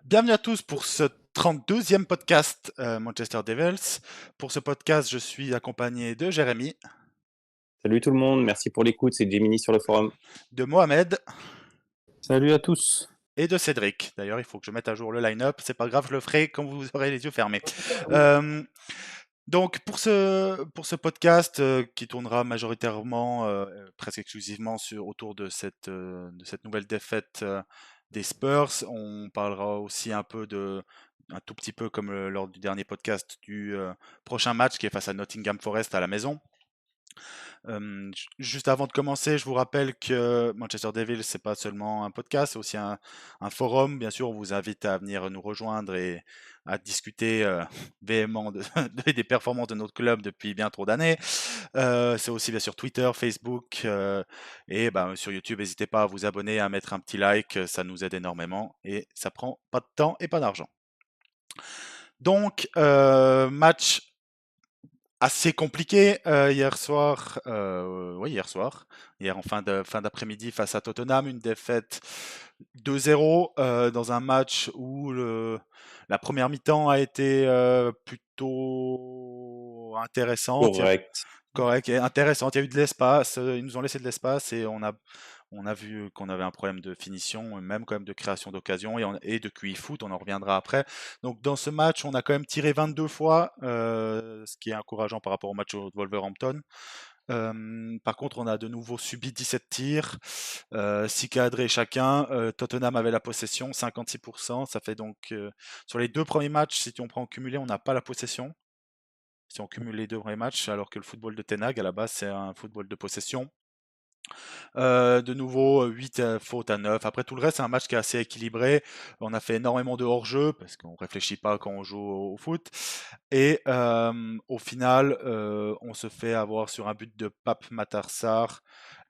Bienvenue à tous pour ce 32e podcast Manchester Devils. Pour ce podcast, je suis accompagné de Jérémy, Salut tout le monde, merci pour l'écoute, c'est Gemini sur le forum. de Mohamed Salut à tous. et de Cédric. D'ailleurs, il faut que je mette à jour le line-up. C'est pas grave, je le ferai quand vous aurez les yeux fermés. Euh, donc, pour ce podcast qui tournera majoritairement, presque exclusivement autour de cette nouvelle défaite des Spurs, on parlera aussi un tout petit peu comme lors du dernier podcast du prochain match qui est face à Nottingham Forest à la maison. Juste avant de commencer, je vous rappelle que Manchester Devils, c'est pas seulement un podcast, c'est aussi un forum. Bien sûr, on vous invite à venir nous rejoindre et à discuter véhément des performances de notre club depuis bien trop d'années. C'est aussi bien sûr Twitter, Facebook et sur YouTube. N'hésitez pas à vous abonner, à mettre un petit like, ça nous aide énormément et ça prend pas de temps et pas d'argent. Donc, match assez compliqué hier soir. Hier en fin d'après-midi face à Tottenham, une défaite 2-0 dans un match où la première mi-temps a été plutôt intéressante. Correct. Correct et intéressante. Il y a eu de l'espace. Ils nous ont laissé de l'espace et on a vu qu'on avait un problème de finition, même quand même de création d'occasion et de QI foot, on en reviendra après. Donc dans ce match, on a quand même tiré 22 fois, ce qui est encourageant par rapport au match de Wolverhampton. Par contre, on a de nouveau subi 17 tirs, 6 cadrés chacun. Tottenham avait la possession, 56%. Ça fait donc, sur les deux premiers matchs, si on prend en cumulé, on n'a pas la possession. Si on cumule les deux premiers matchs, alors que le football de Ten Hag, à la base, c'est un football de possession. De nouveau, 8 fautes à 9. Après tout le reste, c'est un match qui est assez équilibré. On a fait énormément de hors-jeu parce qu'on réfléchit pas quand on joue au foot. Et au final, on se fait avoir sur un but de Pape Matar Sarr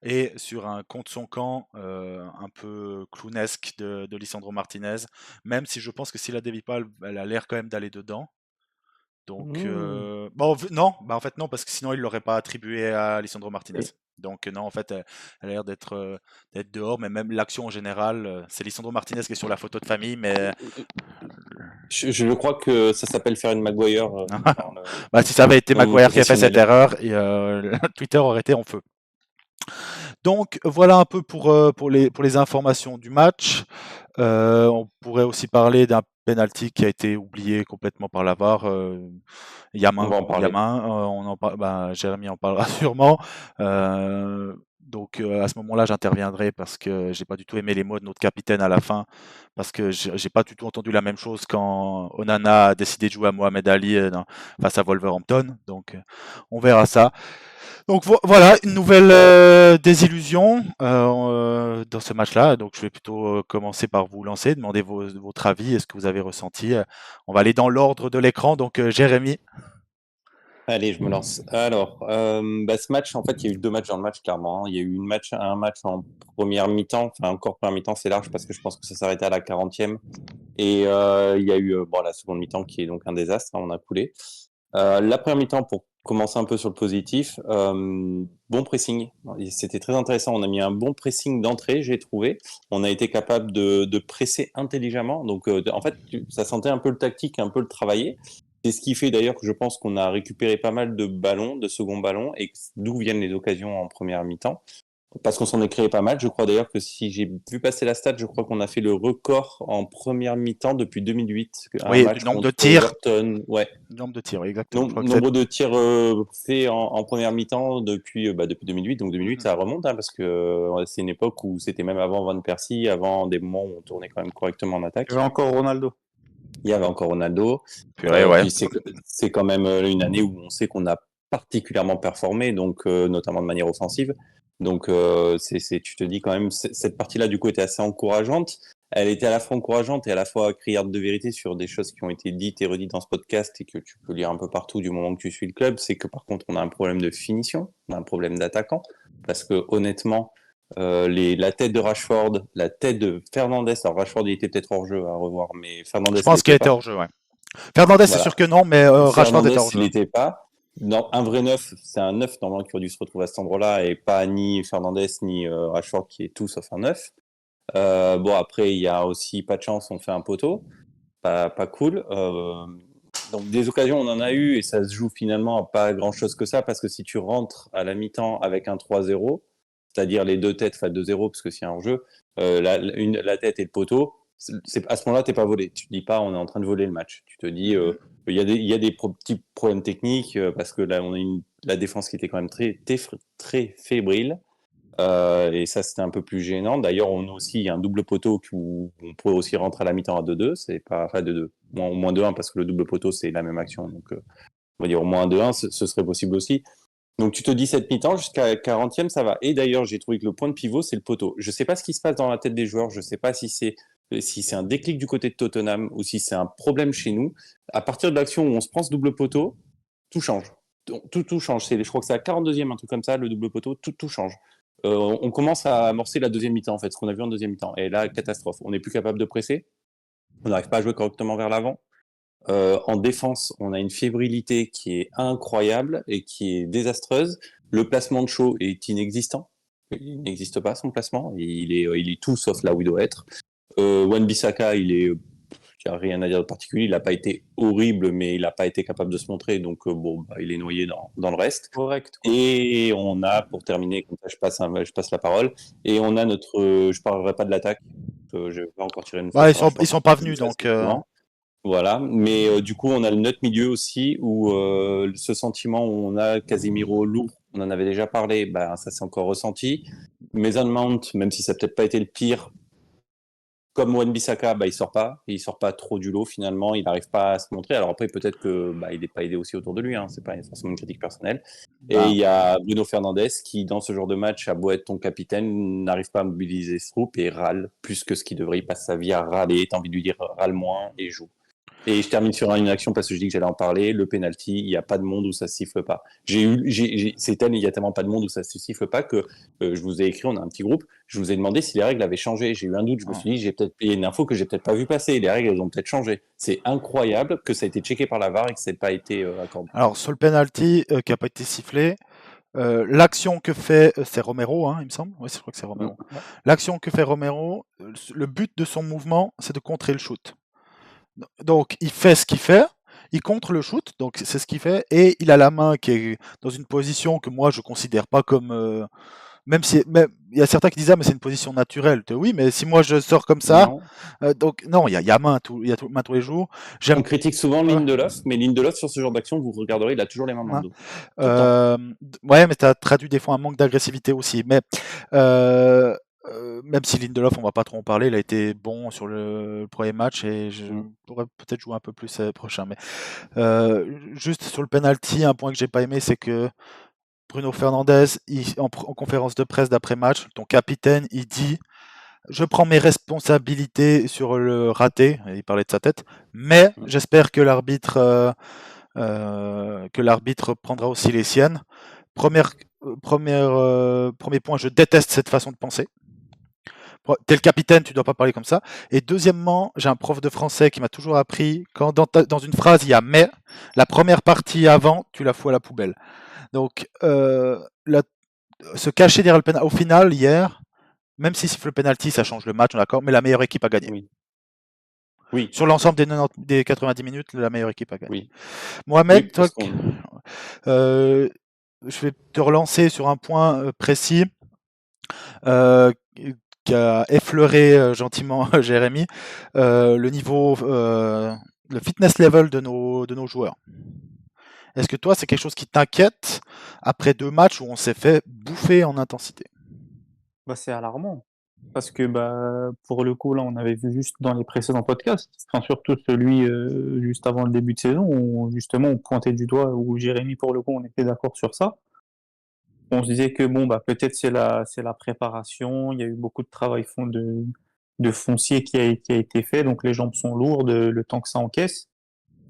et sur un contre son camp un peu clownesque de Lisandro Martinez. Même si je pense que si la dévie pas, elle a l'air quand même d'aller dedans. Donc, non, en fait non, parce que sinon il l'aurait pas attribué à Lisandro Martinez. Donc non, en fait, elle a l'air d'être dehors, mais même l'action en général, c'est Lisandro Martinez qui est sur la photo de famille, mais Je crois que ça s'appelle faire une Maguire dans si ça avait été le monde Maguire qui a fait cette professionnel. erreur, Twitter aurait été en feu. Donc voilà un peu pour les informations du match. On pourrait aussi parler d'un penalty qui a été oublié complètement par la VAR. On Yamin, va en parler. Jérémy en parlera sûrement. Donc à ce moment-là, j'interviendrai parce que j'ai pas du tout aimé les mots de notre capitaine à la fin, parce que j'ai pas du tout entendu la même chose quand Onana a décidé de jouer à Mohamed Ali face à Wolverhampton. Donc on verra ça. Donc voilà, une nouvelle désillusion dans ce match-là. Donc je vais plutôt commencer par vous lancer, demander votre avis, est-ce que vous avez ressenti. On va aller dans l'ordre de l'écran, donc Jérémy. Allez, je me lance. Alors, ce match, en fait, il y a eu deux matchs dans le match, clairement. Il y a eu un match en première mi-temps, enfin encore première mi-temps, c'est large parce que je pense que ça s'arrêtait à la 40e. Et il y a eu la seconde mi-temps qui est donc un désastre, hein, on a coulé. La première mi-temps, pour commencer un peu sur le positif, bon pressing. C'était très intéressant. On a mis un bon pressing d'entrée, j'ai trouvé. On a été capable de presser intelligemment. Donc, en fait, ça sentait un peu le tactique, un peu le travailler. C'est ce qui fait d'ailleurs que je pense qu'on a récupéré pas mal de ballons, de second ballons, et d'où viennent les occasions en première mi-temps. Parce qu'on s'en est créé pas mal. Je crois d'ailleurs que si j'ai vu passer la stat, je crois qu'on a fait le record en première mi-temps depuis 2008. Un Oui, du match nombre de contre tirs. Everton. Ouais. Nombre de tirs, oui, exactement. Je crois que Nombre de tirs faits en première mi-temps depuis 2008. Donc 2008, ça remonte, hein, parce que c'est une époque où c'était même avant Van Persie, avant des moments où on tournait quand même correctement en Il y attaque. avait encore Ronaldo. Il y avait encore Ronaldo. Purée, ouais. Puis c'est quand même une année où on sait qu'on a particulièrement performé, donc notamment de manière offensive. Donc tu te dis quand même, cette partie-là du coup était assez encourageante. Elle était à la fois encourageante et à la fois criarde de vérité sur des choses qui ont été dites et redites dans ce podcast et que tu peux lire un peu partout du moment que tu suis le club. C'est que par contre, on a un problème de finition, on a un problème d'attaquant. Parce que honnêtement, la tête de Rashford, la tête de Fernandez, alors Rashford il était peut-être hors jeu à revoir, mais Fernandez Je pense qu'il l'était était pas. hors jeu, ouais. Fernandez, c'est Voilà. sûr que non, mais Rashford Fernandez, était hors il jeu. n'était pas. Non, un vrai neuf, c'est un neuf normalement qui aurait dû se retrouver à cet endroit-là et pas ni Fernandez ni Rashford qui est tout sauf un neuf. Après, il y a aussi pas de chance, on fait un poteau. pas cool. Donc des occasions, on en a eu et ça se joue finalement à pas grand-chose que ça parce que si tu rentres à la mi-temps avec un 3-0, c'est-à-dire les deux têtes, enfin 2-0 parce que c'est un jeu, la tête et le poteau, à ce moment-là, t'es pas volé. Tu te dis pas on est en train de voler le match. Tu te dis il y a des petits problèmes techniques parce que là on a la défense qui était quand même très fébrile. Et ça, c'était un peu plus gênant. D'ailleurs, on a aussi un double poteau où on pourrait aussi rentrer à la mi-temps à 2-2. C'est pas, enfin, 2-2. Moins 2-1 parce que le double poteau, c'est la même action. Donc, on va dire au moins 2-1, ce serait possible aussi. Donc, tu te dis cette mi-temps, jusqu'à 40e, ça va. Et d'ailleurs, j'ai trouvé que le point de pivot, c'est le poteau. Je sais pas ce qui se passe dans la tête des joueurs. Je sais pas si c'est un déclic du côté de Tottenham ou si c'est un problème chez nous. À partir de l'action où on se prend ce double poteau, tout change. Tout change. Je crois que c'est à 42e, un truc comme ça, le double poteau, tout change. On commence à amorcer la deuxième mi-temps, en fait, ce qu'on a vu en deuxième mi-temps. Et là, catastrophe. On n'est plus capable de presser. On n'arrive pas à jouer correctement vers l'avant. En défense, on a une fébrilité qui est incroyable et qui est désastreuse. Le placement de Shaw est inexistant. Il n'existe pas, son placement. Il est tout sauf là où il doit être. Wan-Bissaka, il n'y a rien à dire de particulier. Il n'a pas été horrible, mais il n'a pas été capable de se montrer. Donc, il est noyé dans le reste. Correct. Quoi. Et on a, pour terminer, comme ça je passe la parole, et on a notre... je ne parlerai pas de l'attaque. Je vais pas encore tirer une Ouais, flèche. ils sont pas venus, donc. Voilà, mais du coup, on a le notre milieu aussi, où ce sentiment où on a Casemiro lourd, on en avait déjà parlé, ça s'est encore ressenti. Mason Mount, même si ça n'a peut-être pas été le pire, comme Wan-Bissaka, il sort pas trop du lot finalement, il n'arrive pas à se montrer. Alors après, peut-être que il n'est pas aidé aussi autour de lui, c'est pas forcément une critique personnelle. Et il y a Bruno Fernandes qui, dans ce genre de match, a beau être ton capitaine, n'arrive pas à mobiliser ce groupe et râle plus que ce qu'il devrait. Il passe sa vie à râler, t'as envie de lui dire râle moins et joue. Et je termine sur une action parce que je dis que j'allais en parler. Le penalty, il n'y a pas de monde où ça se siffle pas. Il y a tellement pas de monde où ça se siffle pas que je vous ai écrit, on a un petit groupe. Je vous ai demandé si les règles avaient changé. J'ai eu un doute. Je me suis dit, il y a une info que j'ai peut-être pas vu passer. Les règles, elles ont peut-être changé. C'est incroyable que ça a été checké par la VAR et que ça n'ait pas été accordé. Alors, sur le penalty qui n'a pas été sifflé, l'action que fait, c'est Romero, il me semble. Oui, je crois que c'est Romero. Ouais. L'action que fait Romero, le but de son mouvement, c'est de contrer le shoot. Donc, il fait ce qu'il fait, il contre le shoot, donc c'est ce qu'il fait, et il a la main qui est dans une position que moi je considère pas comme. Même si il y a certains qui disent mais c'est une position naturelle. Oui, mais si moi je sors comme ça, donc non, il y a main, il y a main tous les jours. On critique souvent Lindelof, mais Lindelof sur ce genre d'action, vous regarderez, il a toujours les mains dans le dos. Ouais, mais tu as traduit des fois un manque d'agressivité aussi. Mais même si Lindelof, on va pas trop en parler, il a été bon sur le premier match et je pourrais peut-être jouer un peu plus prochain. Mais juste sur le penalty, un point que j'ai pas aimé, c'est que Bruno Fernandes, en conférence de presse d'après-match, ton capitaine, il dit « Je prends mes responsabilités sur le raté », il parlait de sa tête, mais j'espère que l'arbitre prendra aussi les siennes. Premier point, je déteste cette façon de penser. T'es le capitaine, tu dois pas parler comme ça. Et deuxièmement, j'ai un prof de français qui m'a toujours appris, quand dans une phrase il y a « mais », la première partie avant, tu la fous à la poubelle. Donc, se cacher derrière le penalty, au final, hier, même si siffle le penalty, ça change le match, d'accord, mais la meilleure équipe a gagné. Oui. Sur l'ensemble des 90 minutes, la meilleure équipe a gagné. Oui. Mohamed, toi, je vais te relancer sur un point précis qui a effleuré gentiment Jérémy, le niveau, le fitness level de nos joueurs. Est-ce que toi, c'est quelque chose qui t'inquiète après 2 matchs où on s'est fait bouffer en intensité? C'est alarmant. Parce que pour le coup, là, on avait vu juste dans les précédents podcasts, surtout celui juste avant le début de saison, où justement on pointait du doigt, où Jérémy, pour le coup, on était d'accord sur ça. On se disait que peut-être c'est la préparation, il y a eu beaucoup de travail de foncier qui a été fait, donc les jambes sont lourdes le temps que ça encaisse.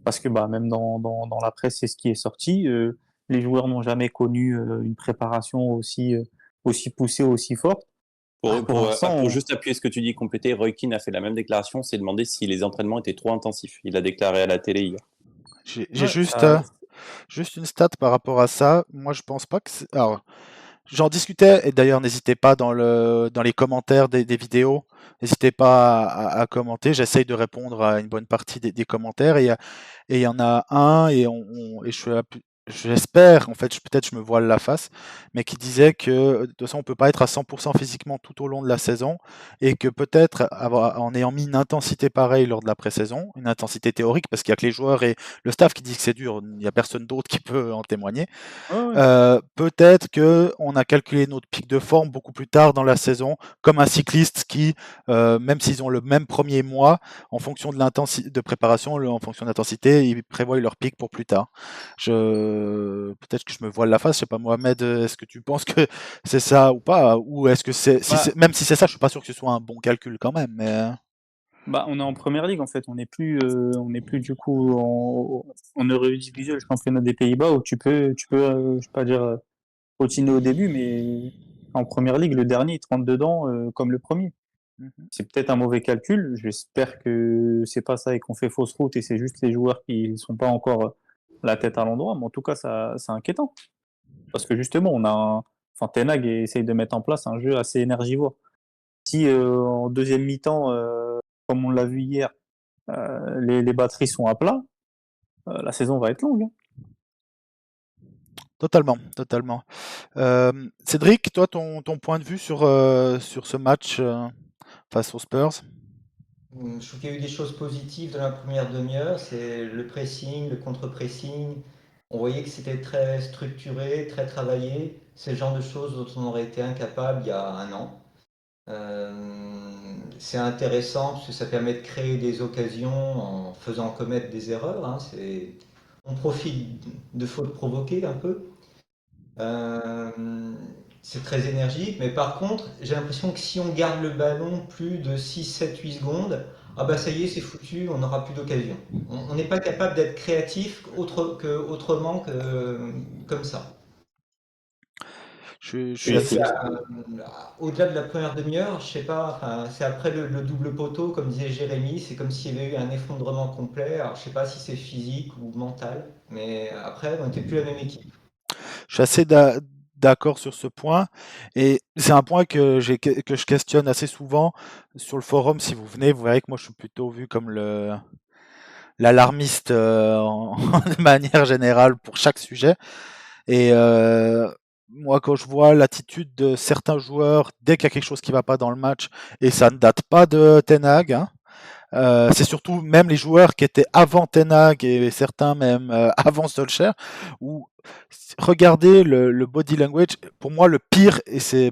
Parce que même dans la presse, c'est ce qui est sorti. Les joueurs n'ont jamais connu une préparation aussi poussée, aussi forte. Pour juste appuyer ce que tu dis, compléter, Roy Keane a fait la même déclaration, c'est demandé si les entraînements étaient trop intensifs. Il a déclaré à la télé hier. J'ai juste une stat par rapport à ça. Moi, je pense pas que alors, j'en discutais, et d'ailleurs n'hésitez pas dans les commentaires des vidéos, n'hésitez pas à commenter, j'essaye de répondre à une bonne partie des commentaires, et il y en a un, et j'espère, en fait, peut-être je me voile la face, mais qui disait que de toute façon on peut pas être à 100% physiquement tout au long de la saison, et que peut-être en ayant mis une intensité pareille lors de la pré-saison, une intensité théorique, parce qu'il y a que les joueurs et le staff qui disent que c'est dur, il n'y a personne d'autre qui peut en témoigner. Ouais, ouais. Peut-être qu'on a calculé notre pic de forme beaucoup plus tard dans la saison, comme un cycliste qui, même s'ils ont le même premier mois, en fonction de l'intensité de préparation, en fonction de l'intensité, ils prévoient leur pic pour plus tard. Peut-être que je me voile la face, je sais pas, Mohamed, est-ce que tu penses que c'est ça ou pas? Ou est-ce que Bah, même si c'est ça, je suis pas sûr que ce soit un bon calcul quand même, mais. on est en première ligue en fait, on n'est plus du coup en Eredivisie, le championnat des Pays-Bas où je sais pas dire routiner au début, mais en première ligue, le dernier il te rentre dedans comme le premier. Mhm. C'est peut-être un mauvais calcul. J'espère que c'est pas ça et qu'on fait fausse route et c'est juste les joueurs qui sont pas encore la tête à l'endroit. Mais en tout cas, ça, c'est inquiétant parce que justement, enfin, Ten Hag essaye de mettre en place un jeu assez énergivore. Si en deuxième mi-temps, comme on l'a vu hier, les batteries sont à plat, la saison va être longue, hein. Totalement, totalement. Cédric, toi, ton point de vue sur ce match face aux Spurs? Je trouve qu'il y a eu des choses positives dans la première demi-heure, c'est le pressing, le contre-pressing. On voyait que c'était très structuré, très travaillé. C'est le genre de choses dont on aurait été incapable il y a un an. C'est intéressant parce que ça permet de créer des occasions en faisant commettre des erreurs, hein. On profite de fautes provoquées un peu. Euh, c'est très énergique, mais par contre, j'ai l'impression que si on garde le ballon plus de 6, 7, 8 secondes, ah bah ça y est, c'est foutu, on n'aura plus d'occasion. On n'est pas capable d'être créatif autrement que comme ça. Je suis Et assez. c'est Au-delà de la première demi-heure, je sais pas, enfin, c'est après le double poteau, comme disait Jérémy, c'est comme s'il y avait eu un effondrement complet. Alors je sais pas si c'est physique ou mental, mais après, on n'était plus la même équipe. Je suis assez d'accord sur ce point. Et c'est un point que je questionne assez souvent sur le forum. Si vous venez, vous verrez que moi, je suis plutôt vu comme l'alarmiste de manière générale pour chaque sujet. Et moi, quand je vois l'attitude de certains joueurs dès qu'il y a quelque chose qui ne va pas dans le match, et ça ne date pas de Ten Hag, hein, c'est surtout même les joueurs qui étaient avant Ten Hag et certains même avant Solskjaer, où regardez le body language, pour moi le pire, et c'est.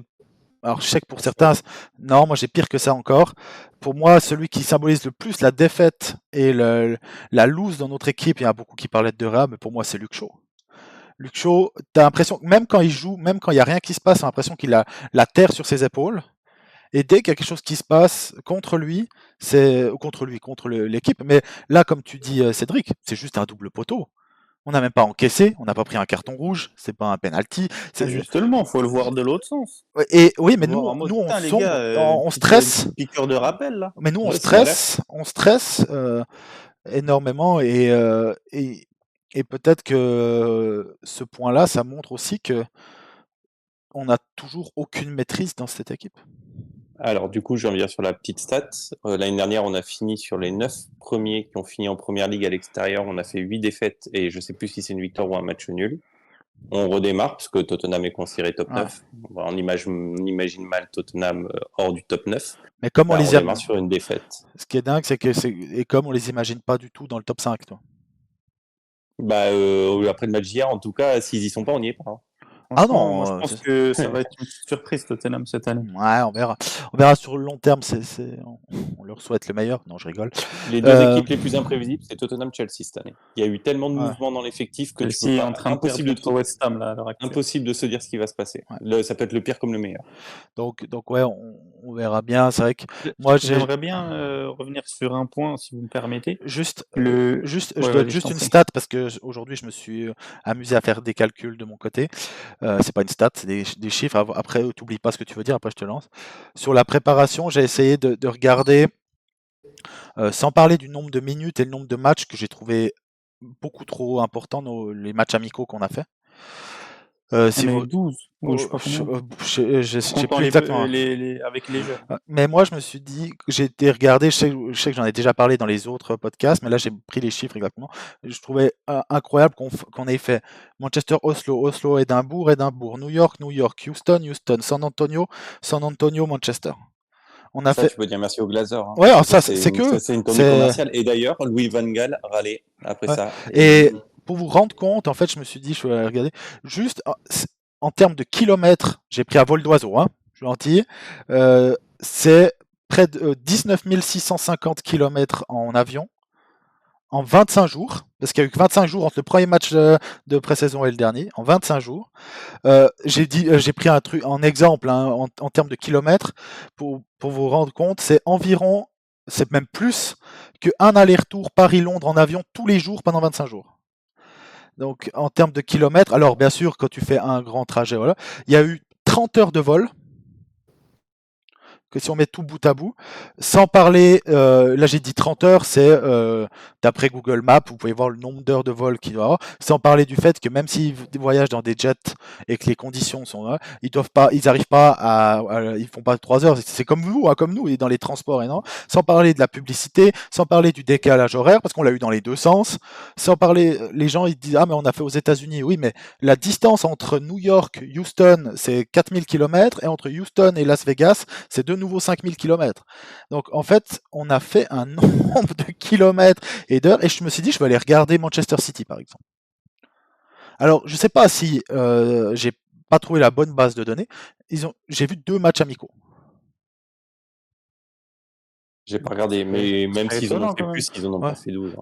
Alors je sais que pour certains, non, moi j'ai pire que ça encore. Pour moi, celui qui symbolise le plus la défaite et la lose dans notre équipe, il y en a beaucoup qui parlaient de Rea, mais pour moi c'est Luke Shaw. Luke Shaw, t'as l'impression, même quand il joue, même quand il n'y a rien qui se passe, t'as l'impression qu'il a la terre sur ses épaules. Et dès qu'il y a quelque chose qui se passe contre lui, c'est contre l'équipe. Mais là, comme tu dis, Cédric, c'est juste un double poteau. On n'a même pas encaissé, on n'a pas pris un carton rouge, c'est pas un penalty. justement, faut le voir de l'autre sens. Et oui, Faut mais le voir en mode, on putain, les gars, sombre, on une stresse. petite piqûre de rappel, là. Mais nous, Ouais, c'est alerte. on stresse énormément, et peut-être que ce point-là, ça montre aussi que on n'a toujours aucune maîtrise dans cette équipe. Alors, du coup, je reviens sur la petite stat. L'année dernière, on a fini sur les 9 premiers qui ont fini en première ligue à l'extérieur. On a fait 8 défaites et je sais plus si c'est une victoire ou un match nul. On redémarre parce que Tottenham est considéré top Ouais. 9. On imagine mal Tottenham hors du top 9. Mais comme on Bah, on les redémarre sur une défaite. ce qui est dingue, c'est que et comme on les imagine pas du tout dans le top 5, toi. Bah, après le match d'hier, en tout cas, s'ils y sont pas, on n'y est pas, hein. Ah Franchement, moi, je non, pense que ça va être une petite surprise, Tottenham, cette année. ouais, on verra. On verra sur le long terme. On leur souhaite le meilleur. Non, je rigole. Les deux équipes les plus imprévisibles, c'est Tottenham-Chelsea cette année. Il y a eu tellement de Ouais. mouvements dans l'effectif que tu Chelsea peux est pas. en train de perdre contre West Ham, là, à l'heure actuelle. Impossible de se dire ce qui va se passer. Ouais. Ça peut être le pire comme le meilleur. Donc ouais, on verra bien. C'est vrai que moi, J'aimerais bien revenir sur un point, si vous me permettez. je Ouais, donne vas-y, je juste t'en une prie. stat parce que aujourd'hui, je me suis amusé à faire des calculs de mon côté. C'est pas une stat, c'est des chiffres. Après, t'oublies pas ce que tu veux dire. Après, je te lance. Sur la préparation, j'ai essayé de regarder, sans parler du nombre de minutes et le nombre de matchs que j'ai trouvé beaucoup trop important, les matchs amicaux qu'on a fait. Il y Si en a vous... eu 12, ou je sais pas combien. je sais Comptant plus exactement. avec les jeunes. Mais moi, je me suis dit, j'ai été regarder, je sais que j'en ai déjà parlé dans les autres podcasts, mais là, j'ai pris les chiffres exactement. Je trouvais incroyable qu'on ait fait Manchester-Oslo, Oslo-Édimbourg, Édimbourg, New York, New York, Houston, Houston, San Antonio, San Antonio, Manchester. On a Ça, fait. tu peux dire merci aux Glazers. Ouais, alors ça, C'est c'est que. c'est une tournée C'est. commerciale. Et d'ailleurs, Louis Van Gaal râlait après Ouais. ça. Et pour vous rendre compte, en fait, je me suis dit, je vais regarder, juste en termes de kilomètres, j'ai pris à vol d'oiseau, hein, je suis gentil, c'est près de 19 650 kilomètres en avion en 25 jours, parce qu'il y a eu que 25 jours entre le premier match de pré-saison et le dernier, en 25 jours. J'ai pris un truc en exemple, hein, en termes de kilomètres, pour vous rendre compte, c'est environ, c'est même plus qu'un aller-retour Paris-Londres en avion tous les jours pendant 25 jours. Donc en termes de kilomètres, alors bien sûr, quand tu fais un grand trajet, voilà, il y a eu 30 heures de vol, que si on met tout bout à bout, sans parler, là j'ai dit 30 heures, c'est d'après Google Maps, vous pouvez voir le nombre d'heures de vol qu'il doit avoir, sans parler du fait que même s'ils voyagent dans des jets et que les conditions sont là, ils arrivent pas ils font pas 3 heures, c'est comme vous, hein, comme nous, et dans les transports et non, sans parler de la publicité, sans parler du décalage horaire, parce qu'on l'a eu dans les deux sens, sans parler, les gens ils disent, ah mais on a fait aux États-Unis, oui, mais la distance entre New York, Houston, c'est 4000 km, et entre Houston et Las Vegas, c'est de nouveau 5000 km. Donc en fait, on a fait un nombre de kilomètres et d'heures, et je me suis dit, je vais aller regarder Manchester City par exemple. Alors, je sais pas si j'ai pas trouvé la bonne base de données. J'ai vu 2 matchs amicaux. J'ai pas regardé, mais même C'est s'ils en ont étonnant, fait quand même. plus, ils en ont Ouais. pas fait 12.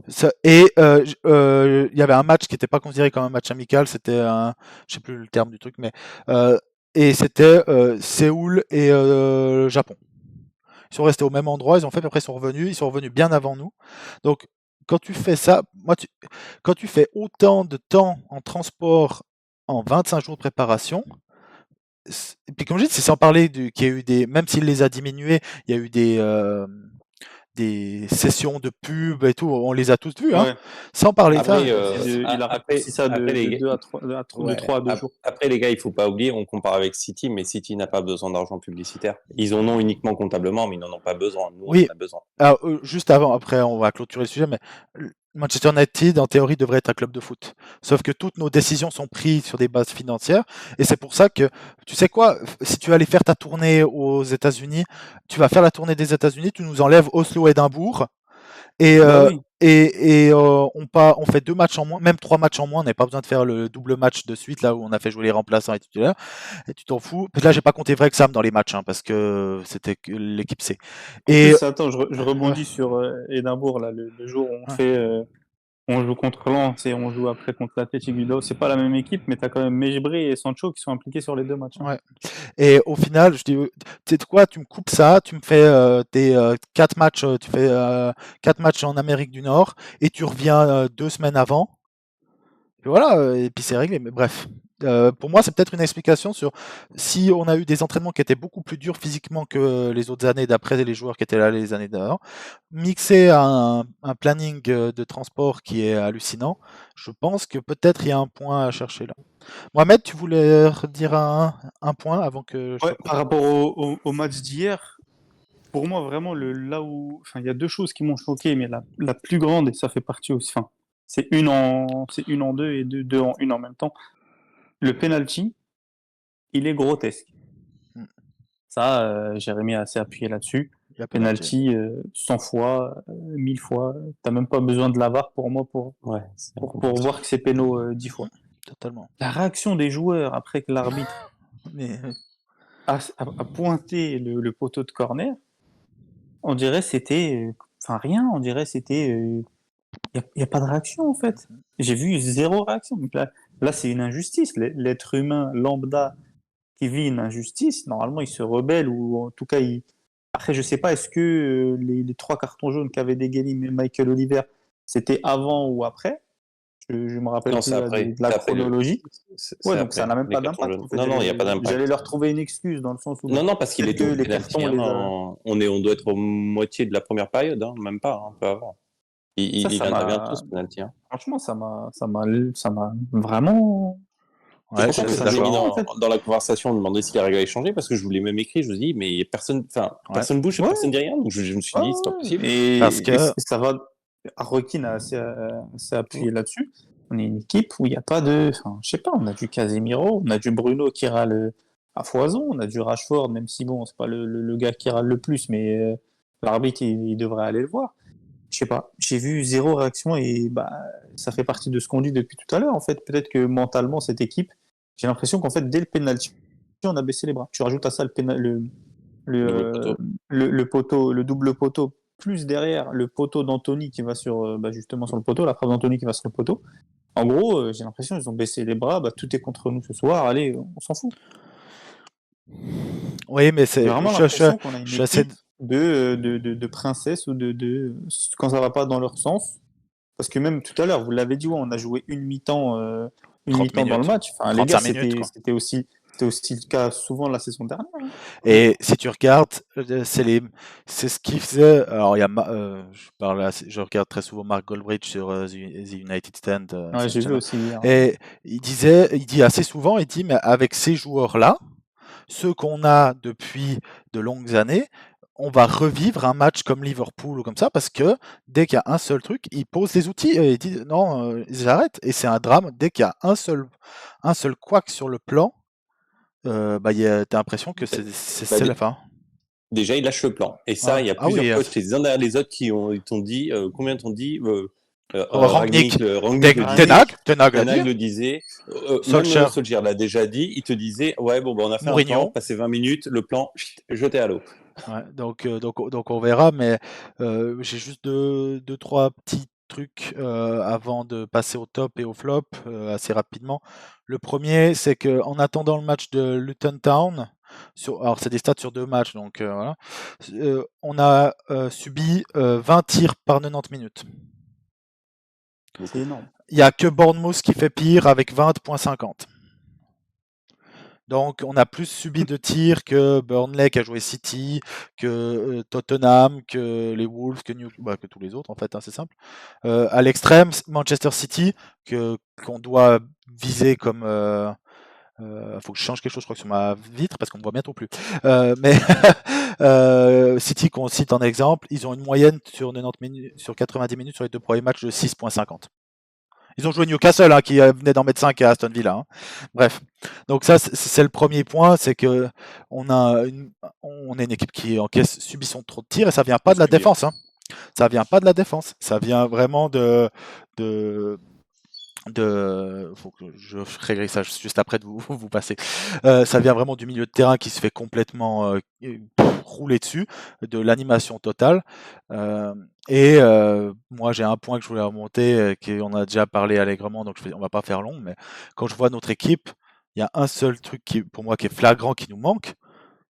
Et il y avait un match qui n'était pas considéré comme un match amical, c'était un, je sais plus le terme du truc, mais et c'était Séoul et Japon. Ils sont restés au même endroit, ils ont fait, puis après ils sont revenus bien avant nous. Donc quand tu fais ça, quand tu fais autant de temps en transport en 25 jours de préparation, et puis comme je dis, c'est sans parler qu'il y a eu même s'il les a diminués, il y a eu des sessions de pub et tout, on les a tous vus, hein. Ouais. Sans parler de ça. Après, Il a raccourci ça de les gars, 2 à 3, de 3 à 2 jours. après, les gars, il faut pas oublier, on compare avec City, mais City n'a pas besoin d'argent publicitaire. Ils en ont uniquement comptablement, mais ils n'en ont pas besoin. Nous, Oui. on en a besoin. Alors, juste avant, après on va clôturer le sujet, mais Manchester United, en théorie, devrait être un club de foot. Sauf que toutes nos décisions sont prises sur des bases financières. Et c'est pour ça que, tu sais quoi, si tu vas aller faire ta tournée aux États-Unis, tu vas faire la tournée des États-Unis, tu nous enlèves Oslo-Édimbourg. Et, Bah oui. on fait 2 matchs en moins, même 3 matchs en moins. On n'a pas besoin de faire le double match de suite, là où on a fait jouer les remplaçants et titulaires. Et tu t'en fous. Là, j'ai pas compté Wrexham dans les matchs, hein, parce que c'était que l'équipe C. En Et plus, attends, je rebondis sur Édimbourg, là, le jour où on joue contre Lens et on joue après contre l'Athletic Bilbao. C'est pas la même équipe, mais tu as quand même Mejbri et Sancho qui sont impliqués sur les 2 matchs. Hein. ouais. Et au final, je dis, tu sais de quoi, tu me coupes ça, tu me fais tes 4 matchs, tu fais 4 matchs en Amérique du Nord, et tu reviens 2 semaines avant. Et voilà, et puis c'est réglé. Mais bref, pour moi, c'est peut-être une explication sur si on a eu des entraînements qui étaient beaucoup plus durs physiquement que les autres années d'après les joueurs qui étaient là les années d'avant, mixé à un planning de transport qui est hallucinant, je pense que peut-être il y a un point à chercher là. Mohamed, tu voulais redire un point avant que je te Ouais, par rapport au match d'hier, pour moi, vraiment, là où. Enfin, il y a 2 choses qui m'ont choqué, mais la plus grande, et ça fait partie aussi. Enfin, c'est une en deux et deux en une en même temps. Le penalty, il est grotesque. Mm. Ça, Jérémy a assez appuyé là-dessus. Il y a penalty. Penalty, 100 fois, 1000 fois. T'as même pas besoin de la VAR pour moi pour voir que c'est péno 10 fois. Totalement. La réaction des joueurs après que l'arbitre Mais, a pointé le poteau de corner, on dirait c'était. Enfin, rien, on dirait c'était. Il n'y a pas de réaction en fait. J'ai vu 0 réaction. Donc là c'est une injustice. L'être humain lambda qui vit une injustice, normalement il se rebelle ou en tout cas il. Après, je sais pas, est-ce que les 3 cartons jaunes qu'avait dégainé Michael Oliver, c'était avant ou après? Je me rappelle Non, plus c'est là, après. de la C'est après chronologie. c'est Ouais, donc après ça n'a même les pas cartons d'impact. jaunes. En fait, Non, il n'y a pas d'impact. j'allais leur trouver une excuse dans le sens où Non, parce qu'il est peut-être que tôt, les penalty, cartons hein, les a. on doit être aux moitié de la première période, hein, même pas, un peu avant. Il Ça intervient tôt, m'a. ce penalty. Hein. Franchement, ça m'a vraiment. Ouais, C'est pour ça je que suis quand j'ai mis d'accord. en fait. dans la conversation, on me demandait si les règles avaient changé, parce que je vous l'ai même écrit, je vous dis, mais personne bouge, Ouais. personne dit rien. Donc je me suis dit, c'est pas possible. Parce Et que ça va. Harlequin a assez appuyé là-dessus. On est une équipe où il n'y a pas de. Enfin, je sais pas, on a du Casemiro, on a du Bruno qui râle à foison, on a du Rashford, même si bon, c'est pas le gars qui râle le plus, mais l'arbitre, il devrait aller le voir. Je sais pas, j'ai vu zéro réaction et bah, ça fait partie de ce qu'on dit depuis tout à l'heure. En fait, peut-être que mentalement, cette équipe, j'ai l'impression qu'en fait, dès le penalty, on a baissé les bras. Tu rajoutes à ça le, Double euh, poteau. le poteau, le double poteau, plus derrière le poteau d'Anthony qui va justement sur le poteau, la frappe d'Anthony qui va sur le poteau. En gros, j'ai l'impression qu'ils ont baissé les bras, bah, tout est contre nous ce soir, allez, on s'en fout. oui, mais J'ai c'est vraiment je, l'impression qu'on a une je suis assez équipe de princesses ou quand ça va pas dans leur sens. Parce que même tout à l'heure, vous l'avez dit, ouais, on a joué une 30 mi-temps dans le minutes, match. Enfin, les gars, 35 minutes quoi. c'était aussi le cas souvent la saison dernière. Hein. Et si tu regardes, c'est ce qu'il faisait. Alors il y a, je regarde très souvent Mark Goldbridge sur The United Stand Ouais, sur le j'ai vu channel. aussi hier. Et il dit assez souvent, il dit, mais avec ces joueurs-là, ceux qu'on a depuis de longues années, on va revivre un match comme Liverpool ou comme ça, parce que dès qu'il y a un seul truc, ils posent les outils et ils disent non, ils arrêtent. Et c'est un drame. Dès qu'il y a un seul couac sur le plan, bah, t'as l'impression que Bah, c'est la fin. Déjà, il lâche le plan. Et ça, il y a Ah oui, plusieurs coachs les uns derrière les autres ils t'ont dit, combien t'ont dit Rangnick, Rangnick le disait, Ten Hag l'a Ten Hag dit, le disait, même Solskjaer, Solskjaer l'a déjà dit, il te disait, ouais, bon, on a fait un Mourinho. temps, passé 20 minutes, le plan, jeté à l'eau. Ouais, donc on verra, mais j'ai juste deux, trois petits trucs avant de passer au top et au flop assez rapidement. Le premier, c'est que en attendant le match de Luton Town, alors c'est des stats sur 2 matchs, donc voilà, on a subi 20 tirs par 90 minutes. C'est énorme. Il n'y a que Bournemouth qui fait pire avec 20,50. Donc, on a plus subi de tirs que Burnley qui a joué City, que Tottenham, que les Wolves, que tous les autres, en fait, hein, c'est simple. À l'extrême, Manchester City, qu'on doit viser comme. Faut que je change quelque chose, je crois, sur ma vitre parce qu'on me voit bientôt plus. Mais City, qu'on cite en exemple, ils ont une moyenne sur 90 minutes sur les 2 premiers matchs de 6,50. Ils ont joué Newcastle, hein, qui venait d'en mettre 5 à Aston Villa. Hein. Bref. Donc ça, c'est le premier point, c'est que on est une équipe qui subit son trop de tirs et ça vient pas de la défense. Hein. Ça vient pas de la défense. Ça vient vraiment faut que je réglisse ça juste après de vous passer. Ça vient vraiment du milieu de terrain qui se fait complètement rouler dessus, de l'animation totale. Moi j'ai un point que je voulais remonter, qu'on a déjà parlé allègrement, donc on va pas faire long, mais quand je vois notre équipe, il y a un seul truc qui, pour moi, qui est flagrant, qui nous manque,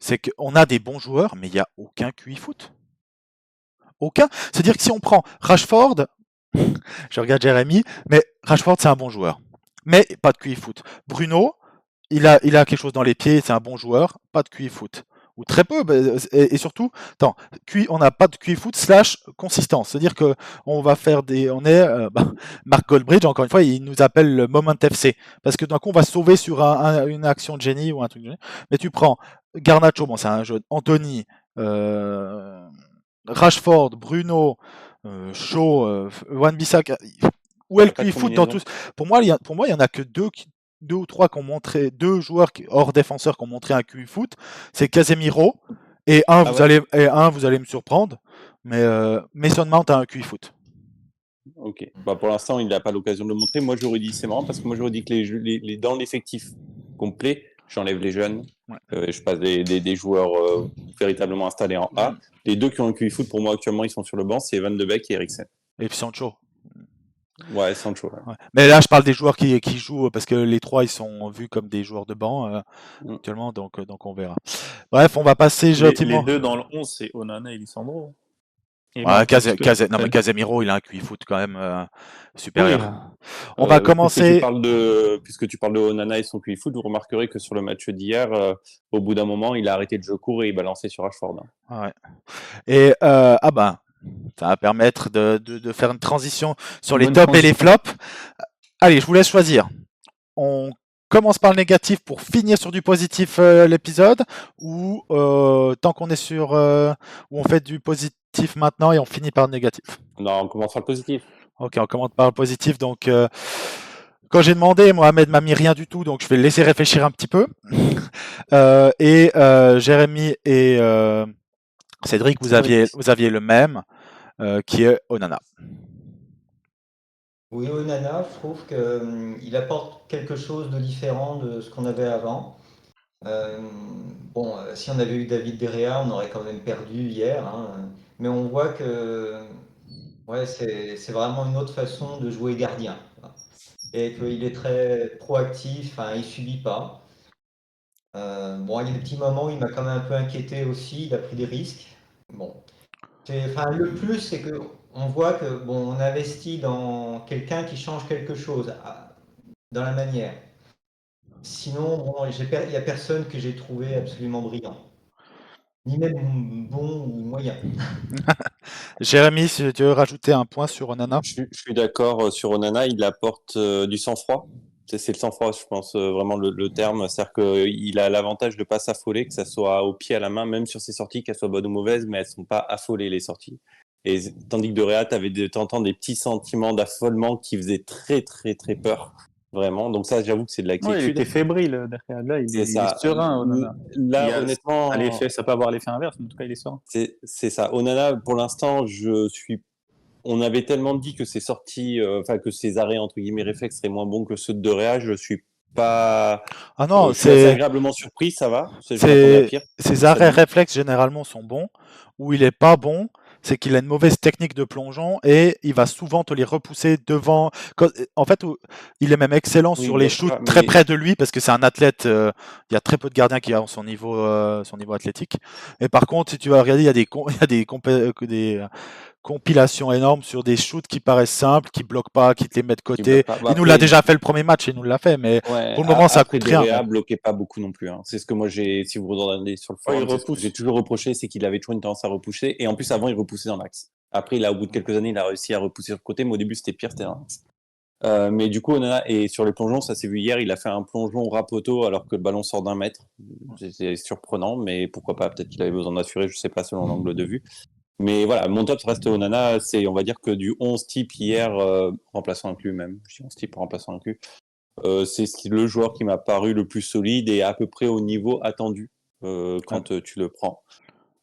c'est qu'on a des bons joueurs, mais il n'y a aucun QI foot. Aucun. C'est-à-dire que si on prend Rashford, je regarde Jérémy, mais Rashford c'est un bon joueur, mais pas de QI foot. Bruno, il a quelque chose dans les pieds, c'est un bon joueur, pas de QI foot. Ou très peu, et surtout, on n'a pas de QI foot / consistance. C'est-à-dire que on va faire Mark Goldbridge, encore une fois, il nous appelle le Moment FC, parce que d'un coup on va sauver sur une action de génie ou un truc de génie. Mais tu prends Garnacho, bon c'est un jeune, Anthony, Rashford, Bruno, Shaw, Wan-Bissaka, où est le QI foot dans tous? Pour moi, il y en a que deux ou trois qui ont montré, 2 joueurs hors défenseurs qui ont montré un QI foot, c'est Casemiro et vous allez me surprendre, mais Mason Mount a un QI foot. Ok. Bah pour l'instant, il n'a pas l'occasion de le montrer. Moi, j'aurais dit, c'est marrant parce que moi, j'aurais dit que dans l'effectif complet, j'enlève les jeunes, je passe des joueurs véritablement installés en A. Les 2 qui ont un QI foot, pour moi, actuellement, ils sont sur le banc, c'est Van de Beek et Eriksen. Et puis Sancho. Ouais, Sancho. Ouais. Mais là, je parle des joueurs qui jouent, parce que les 3, ils sont vus comme des joueurs de banc actuellement, donc on verra. Bref, on va passer gentiment. Les 2 dans le 11, c'est Onana et Lisandro. Casemiro, il a un QI foot quand même supérieur. Oui. On va commencer. Puisque tu parles de Onana et son QI foot, vous remarquerez que sur le match d'hier, au bout d'un moment, il a arrêté de jeu court et il balançait sur Rashford. Hein. Ouais. Et ça va permettre de faire une transition sur les tops et les flops. Allez, je vous laisse choisir. On commence par le négatif pour finir sur du positif l'épisode, ou tant qu'on est sur où on fait du positif maintenant et on finit par le négatif? Non, on commence par le positif. Ok, on commence par le positif. Donc, quand j'ai demandé, Mohamed m'a mis rien du tout, donc je vais le laisser réfléchir un petit peu. Jérémy et Cédric, vous aviez le même, qui est Onana. Oui, Onana, je trouve qu'il apporte quelque chose de différent de ce qu'on avait avant. Si on avait eu David De Gea, on aurait quand même perdu hier, hein. Mais on voit que ouais, c'est vraiment une autre façon de jouer gardien. Et qu'il est très proactif, hein, il subit pas. Il y a des petits moments où il m'a quand même un peu inquiété aussi, il a pris des risques. Bon, le plus, c'est que on voit que on investit dans quelqu'un qui change quelque chose dans la manière. Sinon, il n'y a personne que j'ai trouvé absolument brillant, ni même bon ou moyen. Jérémy, si tu veux rajouter un point sur Onana? Je suis d'accord sur Onana, il apporte du sang-froid. C'est le sang-froid, je pense, vraiment le terme. C'est-à-dire qu'il a l'avantage de ne pas s'affoler, que ça soit au pied, à la main, même sur ses sorties, qu'elles soient bonnes ou mauvaises, mais elles ne sont pas affolées, les sorties. Et tandis que De Gea, tu avais de temps en temps des petits sentiments d'affolement qui faisaient très, très, très peur. Vraiment. Donc ça, j'avoue que c'est de Ouais, il l'inquiétude. était fébrile derrière. Là, il C'est est ça. serein, Onana. Là, honnêtement, Ça peut avoir l'effet inverse, mais en tout cas, il est serein. c'est ça. Onana, pour l'instant, on avait tellement dit que ses sorties, que ses arrêts entre guillemets réflexes seraient moins bons que ceux de De Gea. Je suis pas. Ah non, je suis assez agréablement surpris, ça va. Je m'attendais à pire. Ses arrêts réflexes généralement sont bons. Où il est pas bon, c'est qu'il a une mauvaise technique de plongeon et il va souvent te les repousser devant. En fait, il est même excellent sur les shoots très près de lui parce que c'est un athlète. Il y a très peu de gardiens qui ont son niveau athlétique. Et par contre, si tu vas regarder, il y a des compilation énorme sur des shoots qui paraissent simples, qui bloquent pas, qui te les mettent de côté. Il nous l'a déjà fait le premier match, il nous l'a fait, mais pour le moment ça coûte rien. Il bloquait pas beaucoup non plus. Hein. C'est ce que moi si vous regardez sur le forum, j'ai toujours reproché, c'est qu'il avait toujours une tendance à repousser. Et en plus avant il repoussait dans l'axe. Après là, au bout de quelques années, il a réussi à repousser sur le côté, mais au début c'était pire, c'était dans l'axe. Mais du coup, Onana, et sur les plongeons, ça s'est vu hier, il a fait un plongeon rapoteau alors que le ballon sort d'1 mètre. C'était surprenant, mais pourquoi pas, peut-être qu'il avait besoin d'assurer, je sais pas, selon l'angle de vue. Mais voilà, mon top reste Onana, c'est on va dire que du 11 type hier, remplaçant inclus même, je dis 11 type remplaçant inclus, c'est le joueur qui m'a paru le plus solide et à peu près au niveau attendu quand tu le prends.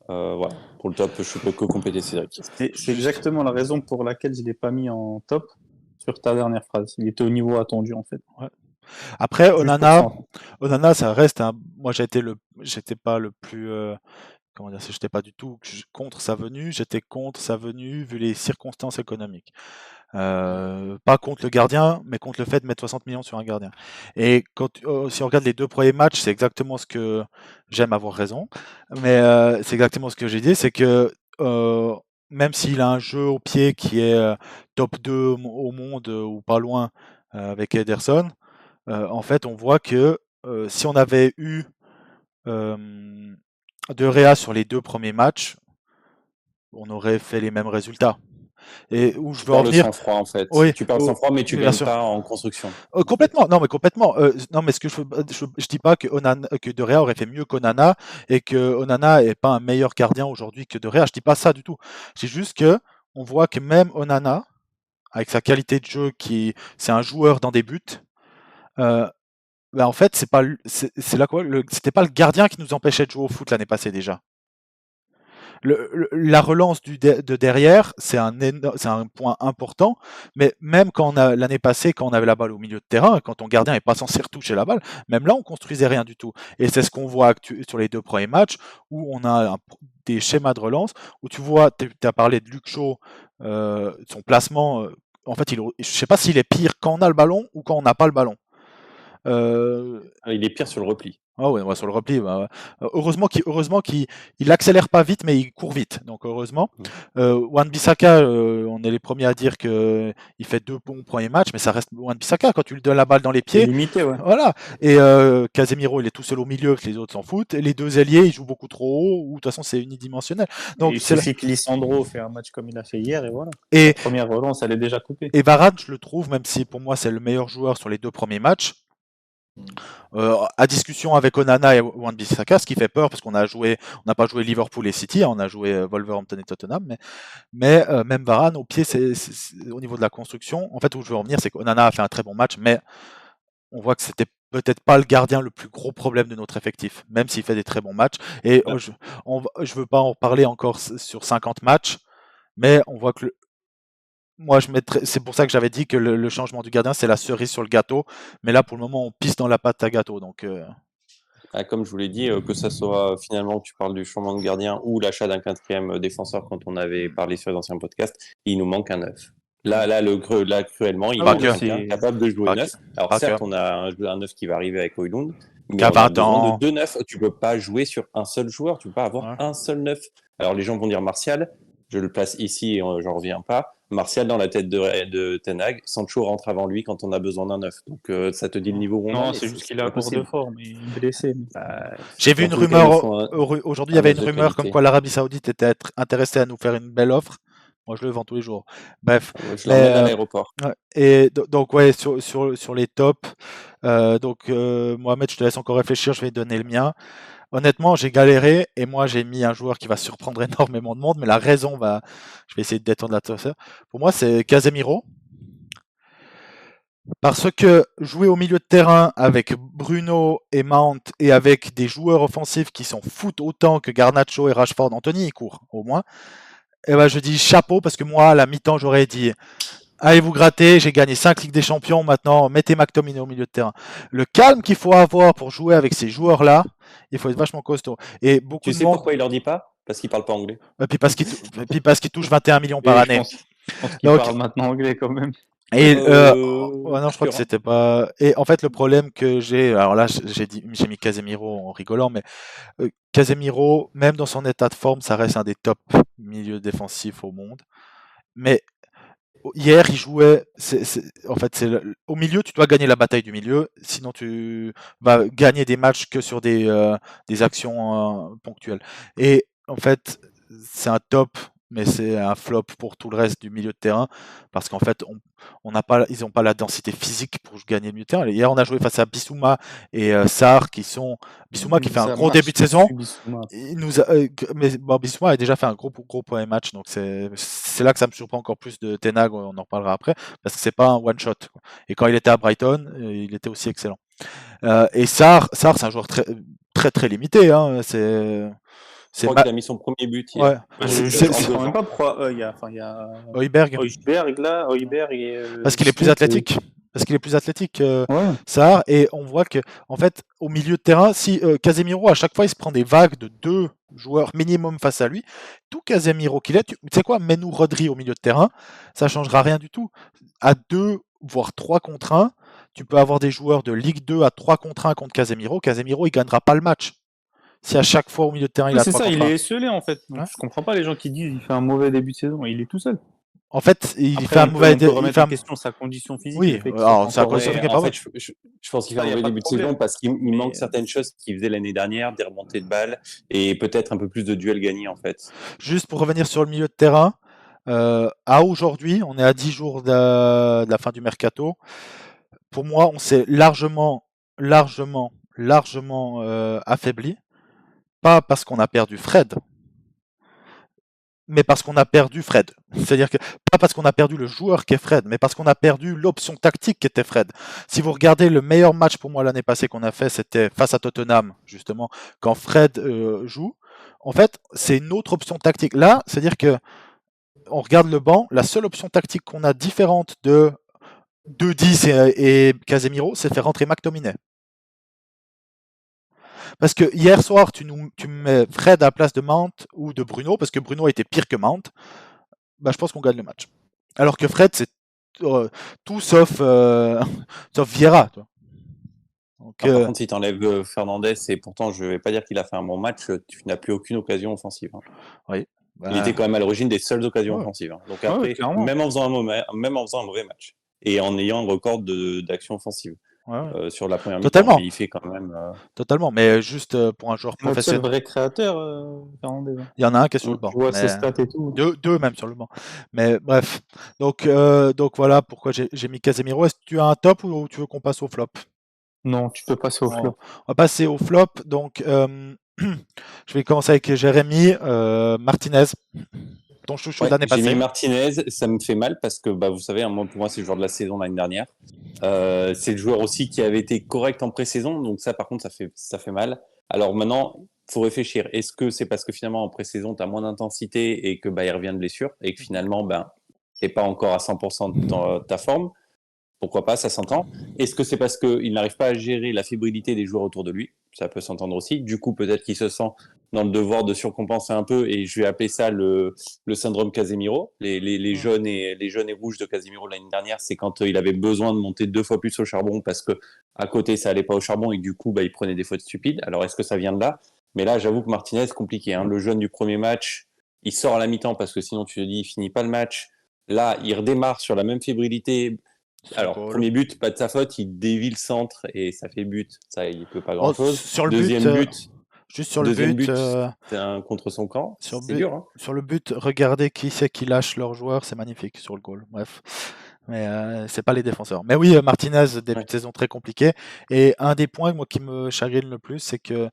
Voilà, pour le top, je peux que compléter Cédric. C'est exactement la raison pour laquelle je ne l'ai pas mis en top sur ta dernière phrase. Il était au niveau attendu en fait. Ouais. Après, Onana, ça reste moi, j'étais pas le plus. Comment dire, j'étais pas du tout contre sa venue, j'étais contre sa venue vu les circonstances économiques. Pas contre le gardien, mais contre le fait de mettre 60 millions sur un gardien. Et si on regarde les 2 premiers matchs, c'est exactement ce que j'aime avoir raison, mais c'est exactement ce que j'ai dit, c'est que même s'il a un jeu au pied qui est top 2 au monde ou pas loin avec Ederson, en fait, on voit que si on avait eu De Gea sur les 2 premiers matchs, on aurait fait les mêmes résultats. Et où je veux en venir. Le sang-froid en fait. Oui, tu parles sang-froid, mais tu gagnes pas en construction. Complètement. Non, mais complètement. Non, mais ce que je dis pas que De Gea aurait fait mieux qu'Onana et que Onana est pas un meilleur gardien aujourd'hui que De Gea. Je dis pas ça du tout. C'est juste que on voit que même Onana, avec sa qualité de jeu, c'est un joueur dans des buts. En fait, c'était pas le gardien qui nous empêchait de jouer au foot l'année passée déjà. La relance de derrière, c'est un point important, mais même l'année passée, quand on avait la balle au milieu de terrain, quand ton gardien n'est pas censé retoucher la balle, même là, on construisait rien du tout. Et c'est ce qu'on voit sur les 2 premiers matchs, où on a des schémas de relance, où tu vois, tu as parlé de Luke Shaw, son placement, en fait, je ne sais pas s'il est pire quand on a le ballon ou quand on n'a pas le ballon. Il est pire sur le repli. Ah ouais, sur le repli. Heureusement qu'il accélère pas vite, mais il court vite. Donc heureusement. Wan-Bissaka, on est les premiers à dire qu'il fait 2 bons premiers matchs, mais ça reste Wan-Bissaka quand tu lui donnes la balle dans les pieds. C'est limité, ouais. Voilà. Et Casemiro, il est tout seul au milieu, que les autres s'en foutent. Et les 2 ailiers, ils jouent beaucoup trop haut, ou de toute façon c'est unidimensionnel. Donc il suffit que Lisandro fait un match comme il a fait hier, et voilà. Et la première relance, elle est déjà coupée. Et Varane, je le trouve, même si pour moi c'est le meilleur joueur sur les 2 premiers matchs. À discussion avec Onana et Wan-Bissaka, ce qui fait peur parce qu'on n'a pas joué Liverpool et City, on a joué Wolverhampton et Tottenham, mais même Varane au pied, au niveau de la construction. En fait, où je veux en venir, c'est qu'Onana a fait un très bon match, mais on voit que c'était peut-être pas le gardien le plus gros problème de notre effectif, même s'il fait des très bons matchs. Et je veux pas en parler encore sur 50 matchs, mais on voit que moi, c'est pour ça que j'avais dit que le changement du gardien, c'est la cerise sur le gâteau. Mais là, pour le moment, on pisse dans la pâte à gâteau. Donc, Comme je vous l'ai dit, que ça soit finalement, tu parles du changement de gardien ou l'achat d'un 4e défenseur quand on avait parlé sur les anciens podcasts, il nous manque un 9. Là, cruellement, il Pas manque que. quelqu'un capable de jouer Pas 9. que. Alors Pas certes, que. on a un 9 qui va arriver avec Højlund, mais Qu'à on a 20 besoin de ans. 2 9. Tu peux pas jouer sur un seul joueur, tu peux pas avoir Ouais. un seul 9. Alors les gens vont dire Martial, je le place ici et j'en reviens pas. Martial dans la tête de Ten Hag, Sancho rentre avant lui quand on a besoin d'un 9. Donc ça te dit le niveau où on Non, en est. c'est juste qu'il est pas à court de possible. forme, il est blessé. J'ai vu Dans une tous les cas, il nous rumeur faut aujourd'hui, il y un avait 9 une de rumeur comme qualité. quoi l'Arabie Saoudite était intéressée à nous faire une belle offre. Moi, je le vends tous les jours. Bref. Je l'emmène à l'aéroport. Ouais. Et donc, ouais, sur les tops. Mohamed, je te laisse encore réfléchir, je vais donner le mien. Honnêtement, j'ai galéré et moi, j'ai mis un joueur qui va surprendre énormément de monde, mais la raison va. Je vais essayer de détendre l'atmosphère. Pour moi, c'est Casemiro. Parce que jouer au milieu de terrain avec Bruno et Mount et avec des joueurs offensifs qui s'en foutent autant que Garnacho et Rashford, Anthony, il court au moins. Et ben je dis chapeau parce que moi, à la mi-temps, j'aurais dit allez vous gratter, j'ai gagné 5 Ligues des Champions, maintenant mettez McTominay au milieu de terrain. Le calme qu'il faut avoir pour jouer avec ces joueurs-là, il faut être vachement costaud. Et beaucoup Tu de sais monde. pourquoi il leur dit pas? Parce qu'ils parlent pas anglais. Et puis parce qu'il touche 21 millions par Et année. je pense qu'il Donc, parle maintenant anglais quand même. et Ouais, non, je crois que c'était pas. Et en fait, le problème que j'ai, alors là, j'ai mis Casemiro en rigolant, mais Casemiro, même dans son état de forme, ça reste un des top milieux défensifs au monde. Mais hier, il jouait. En fait, au milieu, tu dois gagner la bataille du milieu, sinon tu vas gagner des matchs que sur des actions ponctuelles. Et en fait, c'est un top, mais c'est un flop pour tout le reste du milieu de terrain, parce qu'en fait, ils n'ont pas la densité physique pour gagner le milieu de terrain. Hier, on a joué face à Bissouma et Sarr, Bissouma qui fait un Ça gros marche début de saison. dessus, Bissouma. Mais Bissouma a déjà fait un gros premier match, donc c'est là que ça me surprend encore plus de Ten Hag, on en reparlera après, parce que c'est pas un one shot. Et quand il était à Brighton, il était aussi excellent. Et Sarr, c'est un joueur très limité. Hein. Je crois qu'il a mis son premier but Ouais. hier. Je comprends même pas pourquoi il y a Højbjerg. Højbjerg et Parce qu'il est plus Smith, athlétique. Parce qu'il est plus athlétique, ouais. Sarr, et on voit que, en fait, au milieu de terrain, si Casemiro, à chaque fois, il se prend des vagues de 2 joueurs minimum face à lui, tout Casemiro qu'il est, tu sais quoi, mets-nous Rodri au milieu de terrain, ça changera rien du tout. À 2, voire 3 contre 1, tu peux avoir des joueurs de Ligue 2 à 3 contre 1 contre Casemiro, il gagnera pas le match. Si à chaque fois au milieu de terrain, il a 3 contre 1. C'est ça, il est esselé en fait. Donc, Ouais. je comprends pas les gens qui disent qu'il fait un mauvais début de saison, il est tout seul. En fait, il Après, fait un mauvais on peut remettre en question sa condition physique. Oui, alors sa condition physique est pas bonne. Je pense qu'il fait un mauvais début de saison parce qu'il manque certaines choses qu'il faisait l'année dernière, des remontées de balles et peut-être un peu plus de duels gagnés en fait. Juste pour revenir sur le milieu de terrain, à aujourd'hui, on est à 10 jours de la fin du mercato. Pour moi, on s'est largement affaibli. Pas parce qu'on a perdu Fred, mais parce qu'on a perdu Fred. C'est-à-dire que pas parce qu'on a perdu le joueur qui est Fred, mais parce qu'on a perdu l'option tactique qui était Fred. Si vous regardez le meilleur match pour moi l'année passée qu'on a fait, c'était face à Tottenham, justement, quand Fred joue. En fait, c'est une autre option tactique. Là, c'est-à-dire que on regarde le banc, la seule option tactique qu'on a différente de 2-10 et Casemiro, c'est faire rentrer McTominay. Parce que hier soir, tu mets Fred à la place de Mount ou de Bruno, parce que Bruno était pire que Mount, bah, je pense qu'on gagne le match. Alors que Fred, c'est tout sauf Vieira. Toi. Donc, par contre, si tu enlèves Fernandez, et pourtant je ne vais pas dire qu'il a fait un bon match, tu n'as plus aucune occasion offensive. Hein. Oui. Il était quand même à l'origine des seules occasions offensives. Hein. Donc après, même en faisant un mauvais match et en ayant un record d'action offensive. Sur la première mi-temps, il fait quand même. Totalement, mais juste pour un joueur professionnel. C'est le vrai créateur, Fernandez. Il y en a un qui est sur le banc. Je vois ses stats et tout. Deux même sur le banc. Mais bref. Donc voilà pourquoi j'ai mis Casemiro. Est-ce que tu as un top ou tu veux qu'on passe au flop? Non, tu peux passer au On, flop. on va passer au flop. Donc, je vais commencer avec Jérémy Martinez, ton chouchou de Ouais, l'année j'ai mis passée. Martinez, ça me fait mal parce que bah, vous savez, pour moi, c'est le joueur de la saison l'année dernière. C'est le joueur aussi qui avait été correct en pré-saison, donc ça, par contre, ça fait mal. Alors maintenant, faut réfléchir. Est-ce que c'est parce que finalement, en pré-saison, tu as moins d'intensité et que bah, il revient de blessure et que finalement, ben, t'es pas encore à 100% de ta forme? Pourquoi pas, ça s'entend. Est-ce que c'est parce qu'il n'arrive pas à gérer la fébrilité des joueurs autour de lui? Ça peut s'entendre aussi. Du coup, peut-être qu'il se sent dans le devoir de surcompenser un peu, et je vais appeler ça le syndrome Casemiro. Les jaunes et rouges de Casemiro l'année dernière, c'est quand il avait besoin de monter 2 fois plus au charbon parce que à côté ça allait pas au charbon et du coup bah, il prenait des fautes stupides. Alors est-ce que ça vient de là? Mais là, j'avoue que Martinez, compliqué. Hein. Le jeune du premier match, il sort à la mi-temps parce que sinon tu te dis il finit pas le match. Là, il redémarre sur la même fébrilité. Sur Alors, goal. premier but, pas de sa faute, il dévie le centre et ça fait but. Ça, il peut pas Oh, grand-chose. sur le but, Deuxième but, juste sur le deuxième but, but, c'est un contre son camp. sur, C'est but, dur, hein. sur le but, regardez qui c'est qui lâche leurs joueurs, c'est magnifique sur le goal. Bref, mais c'est pas les défenseurs. Mais oui, Martinez, début Ouais. de saison très compliqué. Et un des points moi qui me chagrine le plus, c'est que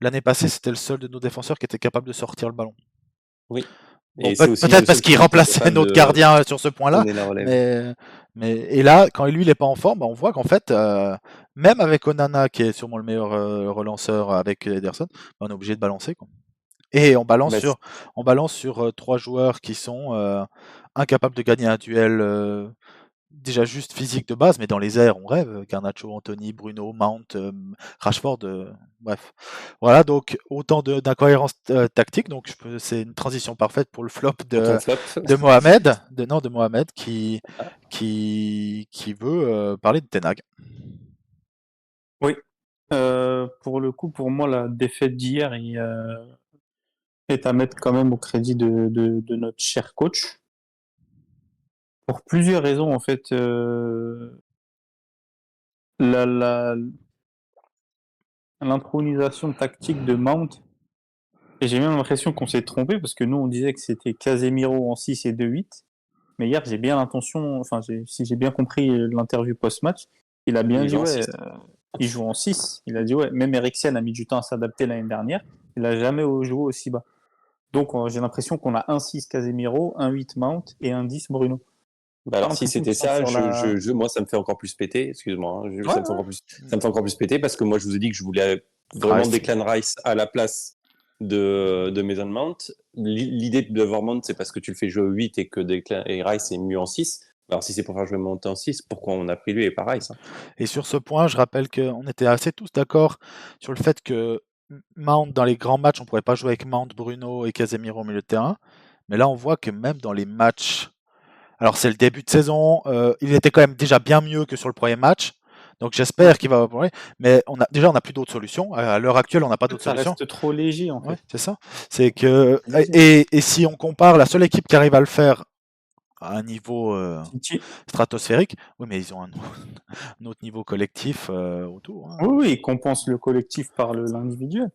l'année passée, c'était le seul de nos défenseurs qui était capable de sortir le ballon. Oui. Bon, Et c'est aussi peut-être le parce seul qu'il qui était remplaçait capable notre de gardien sur ce point-là, donner la relève. et là, quand lui il est pas en forme, bah, on voit qu'en fait, même avec Onana qui est sûrement le meilleur relanceur avec Ederson, bah, on est obligé de balancer, quoi. Et Bah, on balance sur 3 joueurs qui sont incapables de gagner un duel déjà juste physique de base, mais dans les airs, on rêve. Garnacho, Anthony, Bruno, Mount, Rashford, bref. Voilà, donc autant d'incohérences tactiques. Donc c'est une transition parfaite pour le flop pour ton flop. de Mohamed, de Mohamed qui veut parler de Ten Hag. Oui. Pour le coup, pour moi, la défaite d'hier est à mettre quand même au crédit de notre cher coach. Pour plusieurs raisons, en fait. L'intronisation tactique de Mount, et j'ai même l'impression qu'on s'est trompé parce que nous, on disait que c'était Casemiro en 6 et 2-8. Mais hier, j'ai bien l'intention, enfin, si j'ai bien compris l'interview post-match, il a bien Il dit, joue en ouais, 6. il joue en 6. Il a dit, ouais, même Eriksen a mis du temps à s'adapter l'année dernière. Il a jamais joué aussi bas. Donc, j'ai l'impression qu'on a un 6 Casemiro, un 8 Mount et un 10 Bruno. Bah Pas alors si l'impression c'était qu'ils sont ça, sur la. moi ça me fait encore plus péter, excuse-moi, hein, Ouais, ça me fait encore plus péter parce que moi je vous ai dit que je voulais vraiment Rice. Declan Rice à la place de Mason Mount. L'idée de devoir Mount, c'est parce que tu le fais jouer au 8 et que et Rice est mieux en 6. Alors si c'est pour faire jouer Mount en 6, pourquoi on a pris lui et pas Rice, hein? Et sur ce point, je rappelle qu'on était assez tous d'accord sur le fait que Mount, dans les grands matchs, on ne pourrait pas jouer avec Mount, Bruno et Casemiro au milieu de terrain. Mais là, on voit que même dans les matchs, alors c'est le début de saison, il était quand même déjà bien mieux que sur le premier match. Donc j'espère qu'il va. Mais on n'a plus d'autres solutions. À l'heure actuelle, on n'a pas d'autres Ça solutions. reste trop léger, en Ouais, fait. c'est ça. C'est que Léger. et si on compare la seule équipe qui arrive à le faire à un niveau City. stratosphérique, oui, mais ils ont un autre niveau collectif autour, hein. Oui, oui, il compense le collectif par l'individuel.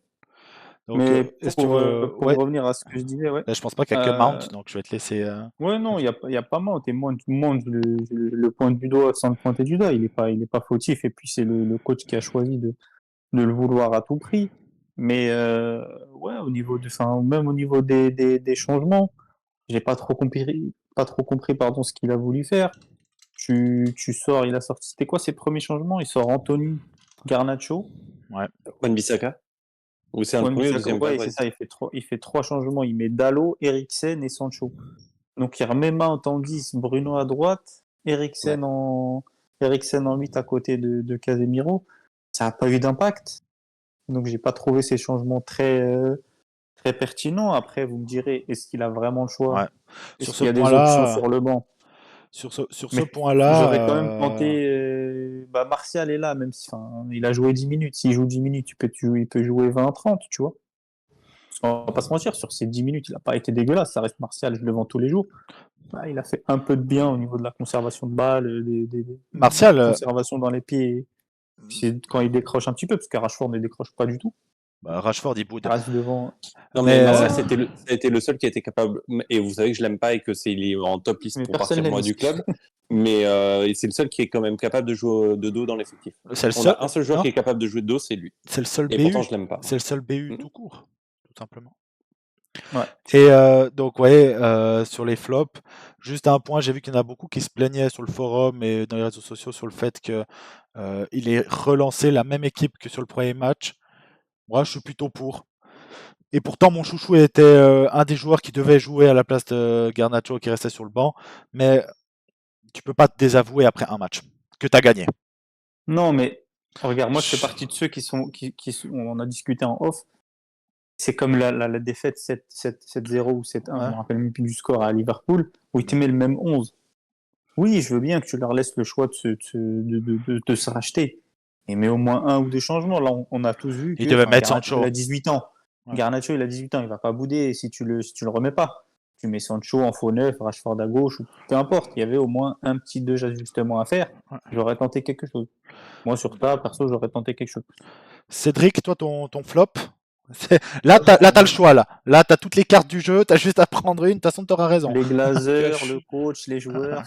Donc, Mais est-ce que tu veux. pour Ouais, revenir à ce que je disais, ouais. là, je pense pas qu'il y a que Mount, Euh, donc je vais te laisser. ouais, non, il y a pas Mount. Et Mount, je le pointe du doigt sans le pointer du doigt. Il est pas fautif. Et puis, c'est le coach qui a choisi de le vouloir à tout prix. Mais, ouais, enfin, même au niveau des changements, j'ai pas trop compris, pardon, ce qu'il a voulu faire. Tu sors, il a sorti, c'était quoi ses premiers changements? Il sort Anthony, Garnacho. Ouais. Wan-Bissaka? Ou c'est un premier ou Wan-Bissaka, deuxième ouais, ouais. c'est ça, il fait 3 changements. Il met Dalot, Eriksen et Sancho. Donc il remet Mount en 10, Bruno à droite, Ouais. Eriksen en 8 à côté de Casemiro. Ça n'a pas eu d'impact. Donc j'ai pas trouvé ces changements très pertinents. Après, vous me direz, est-ce qu'il a vraiment le choix? Ouais. Est-ce Sur ce qu'il y a des options point-là, sur le banc? sur ce Mais j'aurais quand même point-là, tenté. Martial est là, même si enfin, il a joué 10 minutes. S'il joue 10 minutes, il peut jouer 20-30, tu vois. Parce qu'on va pas se mentir, sur ces 10 minutes, il n'a pas été dégueulasse. Ça reste Martial, je le vends tous les jours. Bah, il a fait un peu de bien au niveau de la conservation de balles, Martial, conservation dans les pieds. C'est quand il décroche un petit peu, parce que Rashford ne décroche pas du tout. Rashford, il boude. Reste devant. Non, mais Mais, Martial, ça a été le seul qui a été capable. Et vous savez que je l'aime pas et que il est en top liste Mais pour personne partir moi l'aime. du club. Mais c'est le seul qui est quand même capable de jouer de dos dans l'effectif. c'est le On seul, a un seul joueur non, qui est capable de jouer de dos, c'est lui. c'est le seul Et BU. pourtant, je l'aime pas. C'est le seul BU Mm. tout court, tout simplement. Ouais. Et donc, ouais, sur les flops, juste un point, j'ai vu qu'il y en a beaucoup qui se plaignaient sur le forum et dans les réseaux sociaux sur le fait que il ait relancé la même équipe que sur le premier match. Moi, je suis plutôt pour. Et pourtant, mon chouchou était un des joueurs qui devait jouer à la place de Garnacho qui restait sur le banc. Mais tu peux pas te désavouer après un match que tu as gagné. Non, mais regarde, moi, je fais partie de ceux on en a discuté en off. C'est comme la défaite 7-0 ou 7-1, je Ouais. me rappelle même plus du score à Liverpool, où ils te met le même 11. Oui, je veux bien que tu leur laisses le choix de se racheter. Mais au moins un ou deux changements. Là, on a tous vu Il que devait mettre Garnacho, Sancho. il a 18 ans. Ouais. Garnacho, il a 18 ans, il va pas bouder si tu le remets pas. Tu mets Sancho en faux neuf, Rashford à gauche, ou peu importe. Il y avait au moins un petit deux ajustements à faire. Ouais. J'aurais tenté quelque chose. Moi, sur ça, perso, j'aurais tenté quelque chose. Cédric, toi, ton flop là, t'as le choix. Là, t'as toutes les cartes du jeu. T'as juste à prendre une. De toute façon, t'auras raison. Les Glazers, le coach, les joueurs.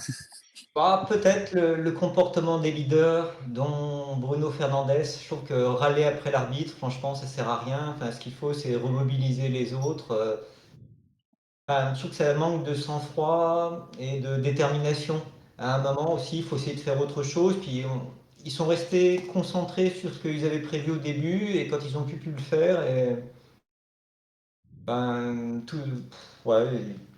Peut-être le comportement des leaders, dont Bruno Fernandes. Je trouve que râler après l'arbitre, franchement, ça sert à rien. Enfin, ce qu'il faut, c'est remobiliser les autres. Je trouve que ça manque de sang-froid et de détermination. À un moment aussi, il faut essayer de faire autre chose. Puis ils sont restés concentrés sur ce qu'ils avaient prévu au début, et quand ils n'ont plus pu le faire, ouais,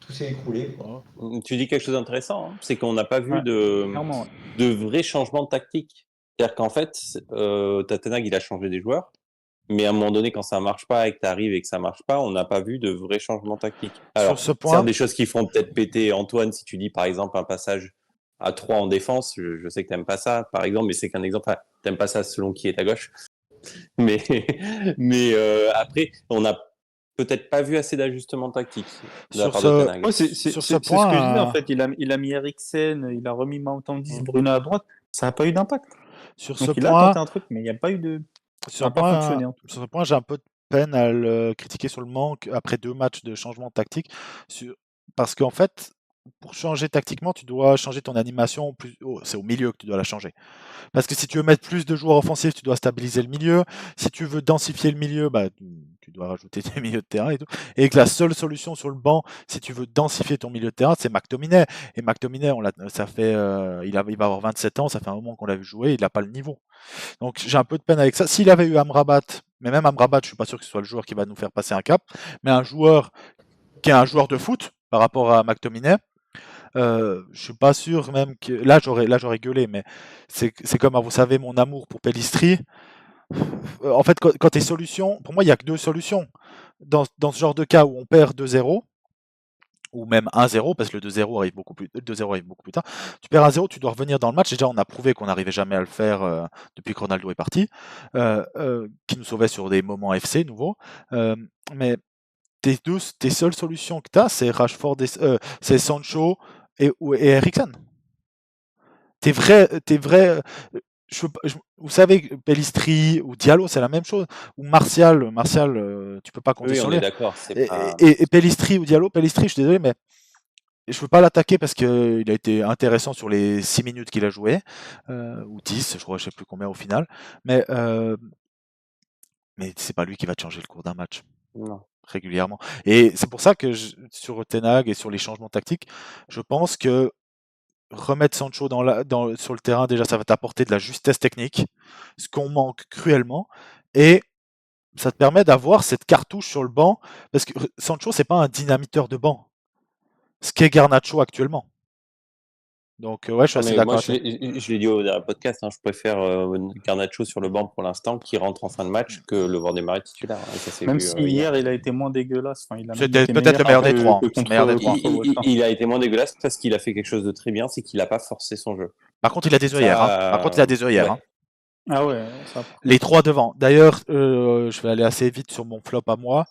tout s'est écroulé, quoi. Tu dis quelque chose d'intéressant, hein. C'est qu'on n'a pas vu Ouais, de clairement. vrais changements de tactique. C'est-à-dire qu'en fait, Ten Hag, il a changé des joueurs, mais à un moment donné, quand ça marche pas et que tu arrives et que ça marche pas, on n'a pas vu de vrais changements tactiques. Alors, Sur ce point, des choses qui font peut-être péter Antoine, si tu dis par exemple un passage à 3 en défense, je sais que t'aimes pas ça, par exemple, mais c'est qu'un exemple, enfin, t'aimes pas ça selon qui est à gauche. Mais, après, on n'a peut-être pas vu assez d'ajustements tactiques de la sur part de Ten ce, Hag. Ouais, c'est sur ce ce que je disais, en point, fait. Il a mis Eriksen, il a remis Mount en 10, Bruno à droite. Ça n'a pas eu d'impact. sur ce Donc il a point, tenté un truc, mais il n'y a pas eu de. sur Ça ce n'a pas point, fonctionné. En tout sur ce point, j'ai un peu de peine à le critiquer sur le manque après 2 matchs de changement tactique, parce qu'en fait, pour changer tactiquement, tu dois changer ton animation. C'est au milieu que tu dois la changer. Parce que si tu veux mettre plus de joueurs offensifs, tu dois stabiliser le milieu. Si tu veux densifier le milieu, tu dois rajouter des milieux de terrain et tout. Et que la seule solution sur le banc, si tu veux densifier ton milieu de terrain, c'est McTominay. Et McTominay, ça fait, il va avoir 27 ans, ça fait un moment qu'on l'a vu jouer, il n'a pas le niveau. Donc j'ai un peu de peine avec ça. S'il avait eu Amrabat, mais même Amrabat, je suis pas sûr que ce soit le joueur qui va nous faire passer un cap, mais un joueur qui est un joueur de foot par rapport à McTominay, je suis pas sûr même que j'aurais gueulé, mais c'est comme vous savez mon amour pour Pellistri. En fait, quand tes solutions, pour moi, il y a que deux solutions dans ce genre de cas où on perd 2-0 ou même 1-0 parce que le 2-0 arrive beaucoup plus tard. Tu perds 1-0, tu dois revenir dans le match. Déjà, on a prouvé qu'on n'arrivait jamais à le faire depuis que Ronaldo est parti, qui nous sauvait sur des moments FC nouveaux. Mais tes seules solutions que tu as, c'est Rashford, c'est Sancho et Eriksen. Tes vrais. Vous savez, Pellistri ou Diallo, c'est la même chose. Ou Martial, tu peux pas compter Oui, sur on lui. est d'accord. Et Pellistri ou Diallo, Pellistri, je suis désolé, mais je veux pas l'attaquer parce qu'il a été intéressant sur les 6 minutes qu'il a joué, ou 10, je crois, je sais plus combien au final. Mais c'est pas lui qui va te changer le cours d'un match. Non. Régulièrement. Et c'est pour ça que sur Ten Hag et sur les changements tactiques, je pense que remettre Sancho sur le terrain, déjà, ça va t'apporter de la justesse technique, ce qu'on manque cruellement, et ça te permet d'avoir cette cartouche sur le banc, parce que Sancho, c'est pas un dynamiteur de banc, ce qu'est Garnacho actuellement. Donc, ouais, je suis assez Mais moi, d'accord. je l'ai dit au dernier podcast, hein, je préfère Garnacho sur le banc pour l'instant, qui rentre en fin de match, que le voir démarrer titulaire. Et ça s'est Même vu si hier. hier, il a été moins dégueulasse. Enfin, il a même C'était été peut-être le meilleur des trois. que C'est le meilleur des trois. contre Wolves. Il a été moins dégueulasse parce qu'il a fait quelque chose de très bien, c'est qu'il n'a pas forcé son jeu. Par contre, il a des œillères. Par contre, il a des œillères. Ouais. Hein. Ah ouais, ça. Les trois devant. D'ailleurs, je vais aller assez vite sur mon flop à moi.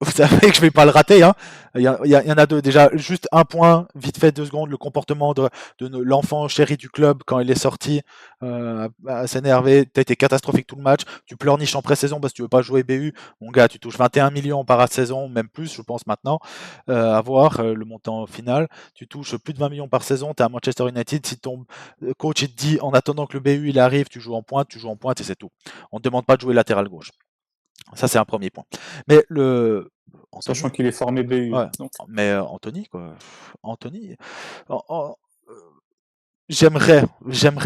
vous savez que je vais pas le rater, hein. Il y en a deux. Déjà, juste un point, vite fait, 2 secondes, le comportement de l'enfant chéri du club quand il est sorti à s'énerver. T'as été catastrophique tout le match. Tu pleurniches en pré-saison parce que tu veux pas jouer BU. Mon gars, tu touches 21 millions par saison, même plus, je pense maintenant, à voir le montant final. Tu touches plus de 20 millions par saison. Tu es à Manchester United. Si ton coach il te dit en attendant que le BU il arrive, tu joues en pointe et c'est tout. On ne te demande pas de jouer latéral gauche. Ça, c'est un premier point. Mais Anthony, Sachant qu'il est formé BU. ouais. Donc, Mais Anthony, quoi. Anthony, j'aimerais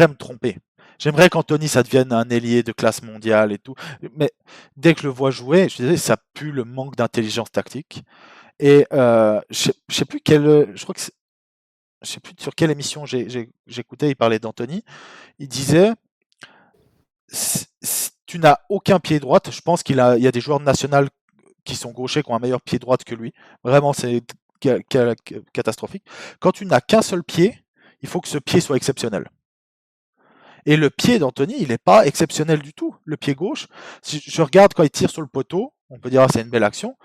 me tromper. J'aimerais qu'Anthony, ça devienne un ailier de classe mondiale et tout. Mais dès que je le vois jouer, je disais, ça pue le manque d'intelligence tactique. Et je sais plus je crois que je sais plus sur quelle émission j'écoutais, il parlait d'Anthony. Il disait, tu n'as aucun pied droit. Je pense il y a des joueurs nationaux qui sont gauchers, qui ont un meilleur pied droit que lui. Vraiment, c'est catastrophique. Quand tu n'as qu'un seul pied, il faut que ce pied soit exceptionnel. Et le pied d'Anthony, il n'est pas exceptionnel du tout. Le pied gauche, si je regarde quand il tire sur le poteau, on peut dire ah, c'est une belle action.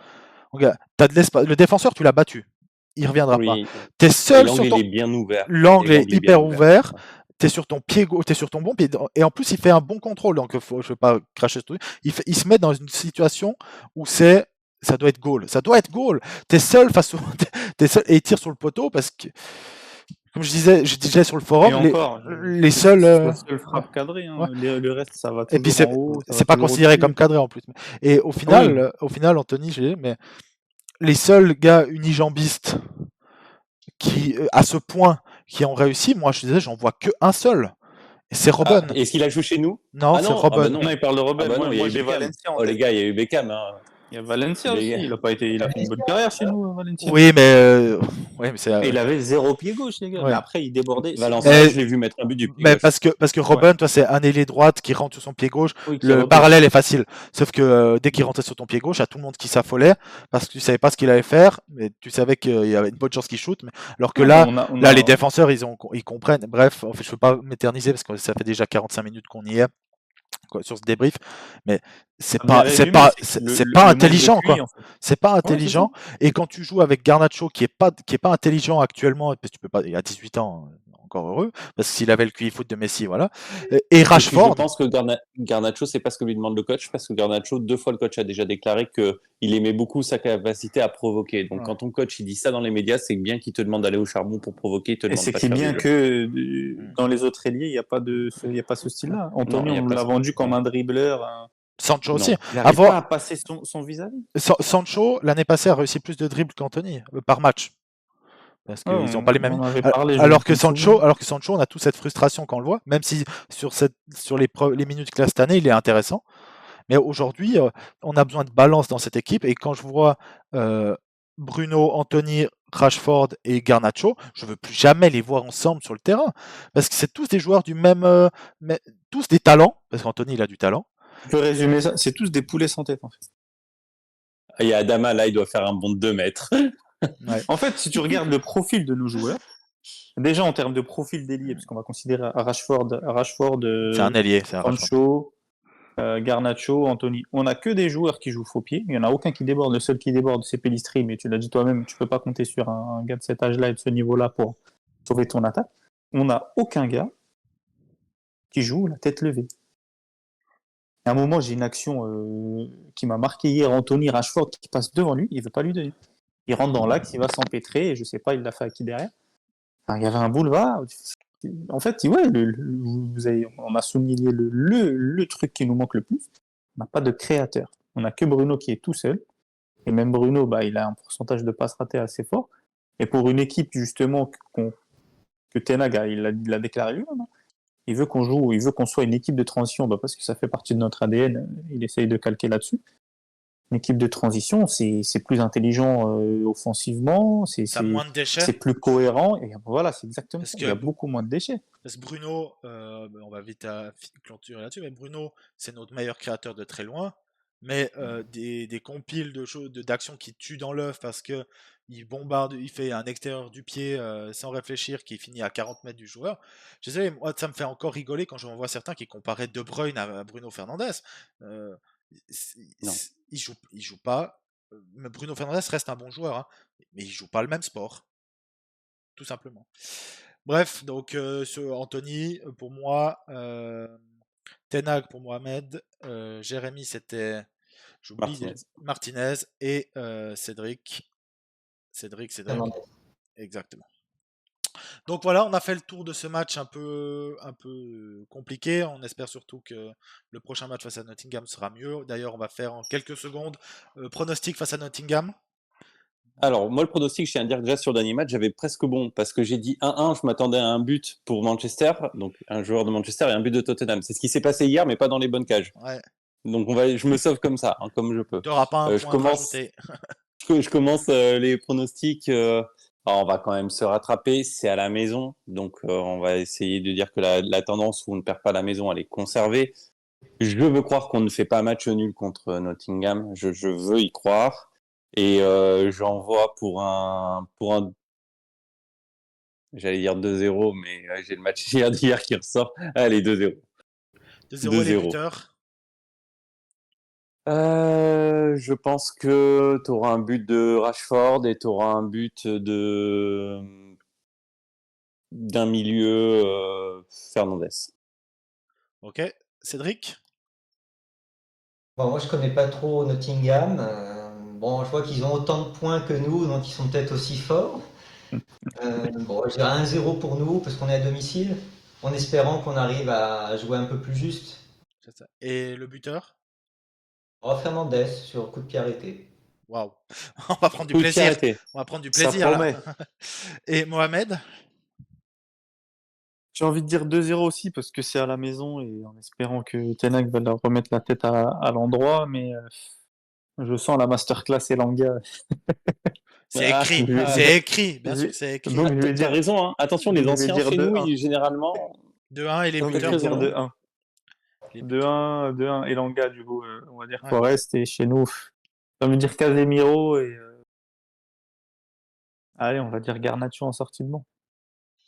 T'as de l'espace. Le défenseur, tu l'as battu. Il ne reviendra pas. Tu es seul sur ton. L'angle est bien ouvert. L'angle est hyper ouvert. Tu es sur ton pied gauche, tu es sur ton bon pied. Et en plus, il fait un bon contrôle. Donc, je ne vais pas cracher ce truc. Il se met dans une situation où ça doit être goal. Ça doit être goal. Tu es seul face au. T'es seul, et il tire sur le poteau parce que. Comme je disais sur le forum, les seuls. C'est la seule frappe cadrée. Hein. Ouais. Le reste, ça va toujours et puis en haut. C'est pas considéré comme cadré en plus. Et au final, Anthony, mais les seuls gars unijambistes qui, à ce point, qui ont réussi, moi je disais, j'en vois qu'un seul. Et c'est Robben. Est-ce qu'il a joué chez nous? Non, c'est Robben. Non, il parle de Robben. Moi, j'ai Valencia. Oh les gars, il y a eu Beckham. Hein. Il y a Valencia aussi, il a fait une bonne carrière chez nous, Valencia. Oui, mais il avait 0 pied gauche, les gars. Ouais. Mais après, il débordait. Valencia, je l'ai vu mettre un but du pied gauche. Parce que Robben, toi, c'est un ailier droite qui rentre sur son pied gauche. Le parallèle est facile. Sauf que dès qu'il rentrait sur ton pied gauche, il y a tout le monde qui s'affolait parce que tu savais pas ce qu'il allait faire, mais tu savais qu'il y avait une bonne chance qu'il shoot. Alors que là, les défenseurs, ils comprennent. Bref, en fait, je ne veux pas m'éterniser parce que ça fait déjà 45 minutes qu'on y est. Sur ce débrief, mais c'est pas intelligent quoi. C'est pas intelligent. Et quand tu joues avec Garnacho qui est pas intelligent actuellement, parce que tu peux pas, il a 18 ans, encore heureux, parce que s'il avait le QI foot de Messi, voilà. Et Rashford. Je pense que Garnacho, c'est pas ce que lui demande le coach, parce que Garnacho, 2 fois le coach a déjà déclaré que il aimait beaucoup sa capacité à provoquer. Donc quand ton coach il dit ça dans les médias, c'est bien qu'il te demande d'aller au charbon pour provoquer. Et c'est bien que dans les autres ailiers, il n'y a pas ce style-là. Anthony, on l'a vendu comme un dribbleur. Sancho aussi. Il n'arrive pas à passer son vis-à-vis. Sancho, l'année passée, a réussi plus de dribbles qu'Anthony par match. Parce qu'ils n'ont pas les mêmes. Alors que Sancho, on a toute cette frustration quand on le voit, même si sur les minutes qu'il a cette année, il est intéressant. Mais aujourd'hui, on a besoin de balance dans cette équipe. Et quand je vois Bruno, Anthony, Rashford et Garnacho, je ne veux plus jamais les voir ensemble sur le terrain. Parce que c'est tous des joueurs du même. Tous des talents. Parce qu'Anthony, il a du talent. Je peux résumer ça. C'est tous des poulets sans tête, en fait. Il y a Adama, là, il doit faire un bond de 2 mètres. Ouais. En fait, si tu regardes le profil de nos joueurs, déjà en termes de profil d'ailier, parce qu'on va considérer Rashford c'est un ailier, c'est un Sancho, Garnacho, Anthony. On n'a que des joueurs qui jouent faux pied. Il n'y en a aucun qui déborde. Le seul qui déborde, c'est Pellistri. Mais tu l'as dit toi-même, tu ne peux pas compter sur un gars de cet âge-là et de ce niveau-là pour sauver ton attaque. On n'a aucun gars qui joue la tête levée. À un moment, j'ai une action qui m'a marqué hier. Anthony Rashford qui passe devant lui, il ne veut pas lui donner. Il rentre dans l'axe, il va s'empêtrer, et je ne sais pas, il l'a fait à qui derrière. Enfin, il y avait un boulevard. En fait, ouais, on a souligné le truc qui nous manque le plus. On n'a pas de créateur. On n'a que Bruno qui est tout seul. Et même Bruno, il a un pourcentage de passes ratées assez fort. Et pour une équipe, justement, que Ten Hag il a déclaré lui-même, il veut qu'on joue, il veut qu'on soit une équipe de transition, parce que ça fait partie de notre ADN. Il essaye de calquer là-dessus. Une équipe de transition, c'est plus intelligent offensivement, c'est moins de déchets, c'est plus cohérent, et voilà, c'est exactement ça. Il y a beaucoup moins de déchets. Parce que Bruno, on va vite clôturer là-dessus, mais Bruno, c'est notre meilleur créateur de très loin, mais des compiles d'actions qui tuent dans l'œuf parce que il bombarde, il fait un extérieur du pied sans réfléchir qui finit à 40 mètres du joueur. Je sais, moi, ça me fait encore rigoler quand je vois certains qui comparaient De Bruyne à Bruno Fernandes. Il joue pas Bruno Fernandes reste un bon joueur, hein, mais il joue pas le même sport, tout simplement. Bref, donc Anthony, pour moi, Ten Hag pour Mohamed, Jérémy c'était, j'oublie, Martinez. Martinez et Cédric. Cédric, Fernandez. exactement. Donc voilà, on a fait le tour de ce match un peu compliqué. On espère surtout que le prochain match face à Nottingham sera mieux. D'ailleurs, on va faire en quelques secondes pronostic face à Nottingham. Alors, moi, le pronostic, je tiens à dire que déjà sur le dernier match, j'avais presque bon parce que j'ai dit 1-1, je m'attendais à un but pour Manchester, donc un joueur de Manchester et un but de Tottenham. C'est ce qui s'est passé hier, mais pas dans les bonnes cages. Ouais, Donc, je me sauve comme ça, hein, comme je peux. t'auras pas un Je point de commence, rajouter. je commence les pronostics. Alors, on va quand même se rattraper. C'est à la maison, donc on va essayer de dire que la tendance où on ne perd pas la maison, elle est conservée. Je veux croire qu'on ne fait pas match nul contre Nottingham. Je veux y croire. Et j'envoie pour un, j'allais dire 2-0, mais j'ai le match d'hier qui ressort. Allez, 2-0. 2-0 les 2-0. buteurs. Je pense que tu auras un but de Rashford et tu auras un but d'un milieu Fernandez. Ok. Cédric. Bon, moi, je connais pas trop Nottingham. Bon, je vois qu'ils ont autant de points que nous, donc ils sont peut-être aussi forts. Bon, je dirais 1-0 pour nous, parce qu'on est à domicile, en espérant qu'on arrive à jouer un peu plus juste. C'est ça. Et le buteur. Oh, Fernandez sur coup de pied arrêté. Waouh. On va prendre du Coup de pied plaisir. arrêté. On va prendre du Ça plaisir là. promet. Et Mohamed. J'ai envie de dire 2-0 aussi parce que c'est à la maison et en espérant que Ten Hag va leur remettre la tête à l'endroit, mais je sens la masterclass Elanga. C'est Ah, écrit. Je- C'est écrit. Bien je- sûr que c'est écrit. Donc je vais t'as dire, raison, hein. Attention, donc les je vais anciens dire chez nous, 2-1. généralement, 2-1 et les Donc je buteurs vais pour dire raison. vous. 2-1. Les buteurs. 2-1, Elanga du coup, on va dire Ouais. Forest et chez nous, j'ai envie de dire Casemiro et allez, on va dire Garnacho en sortie de banc.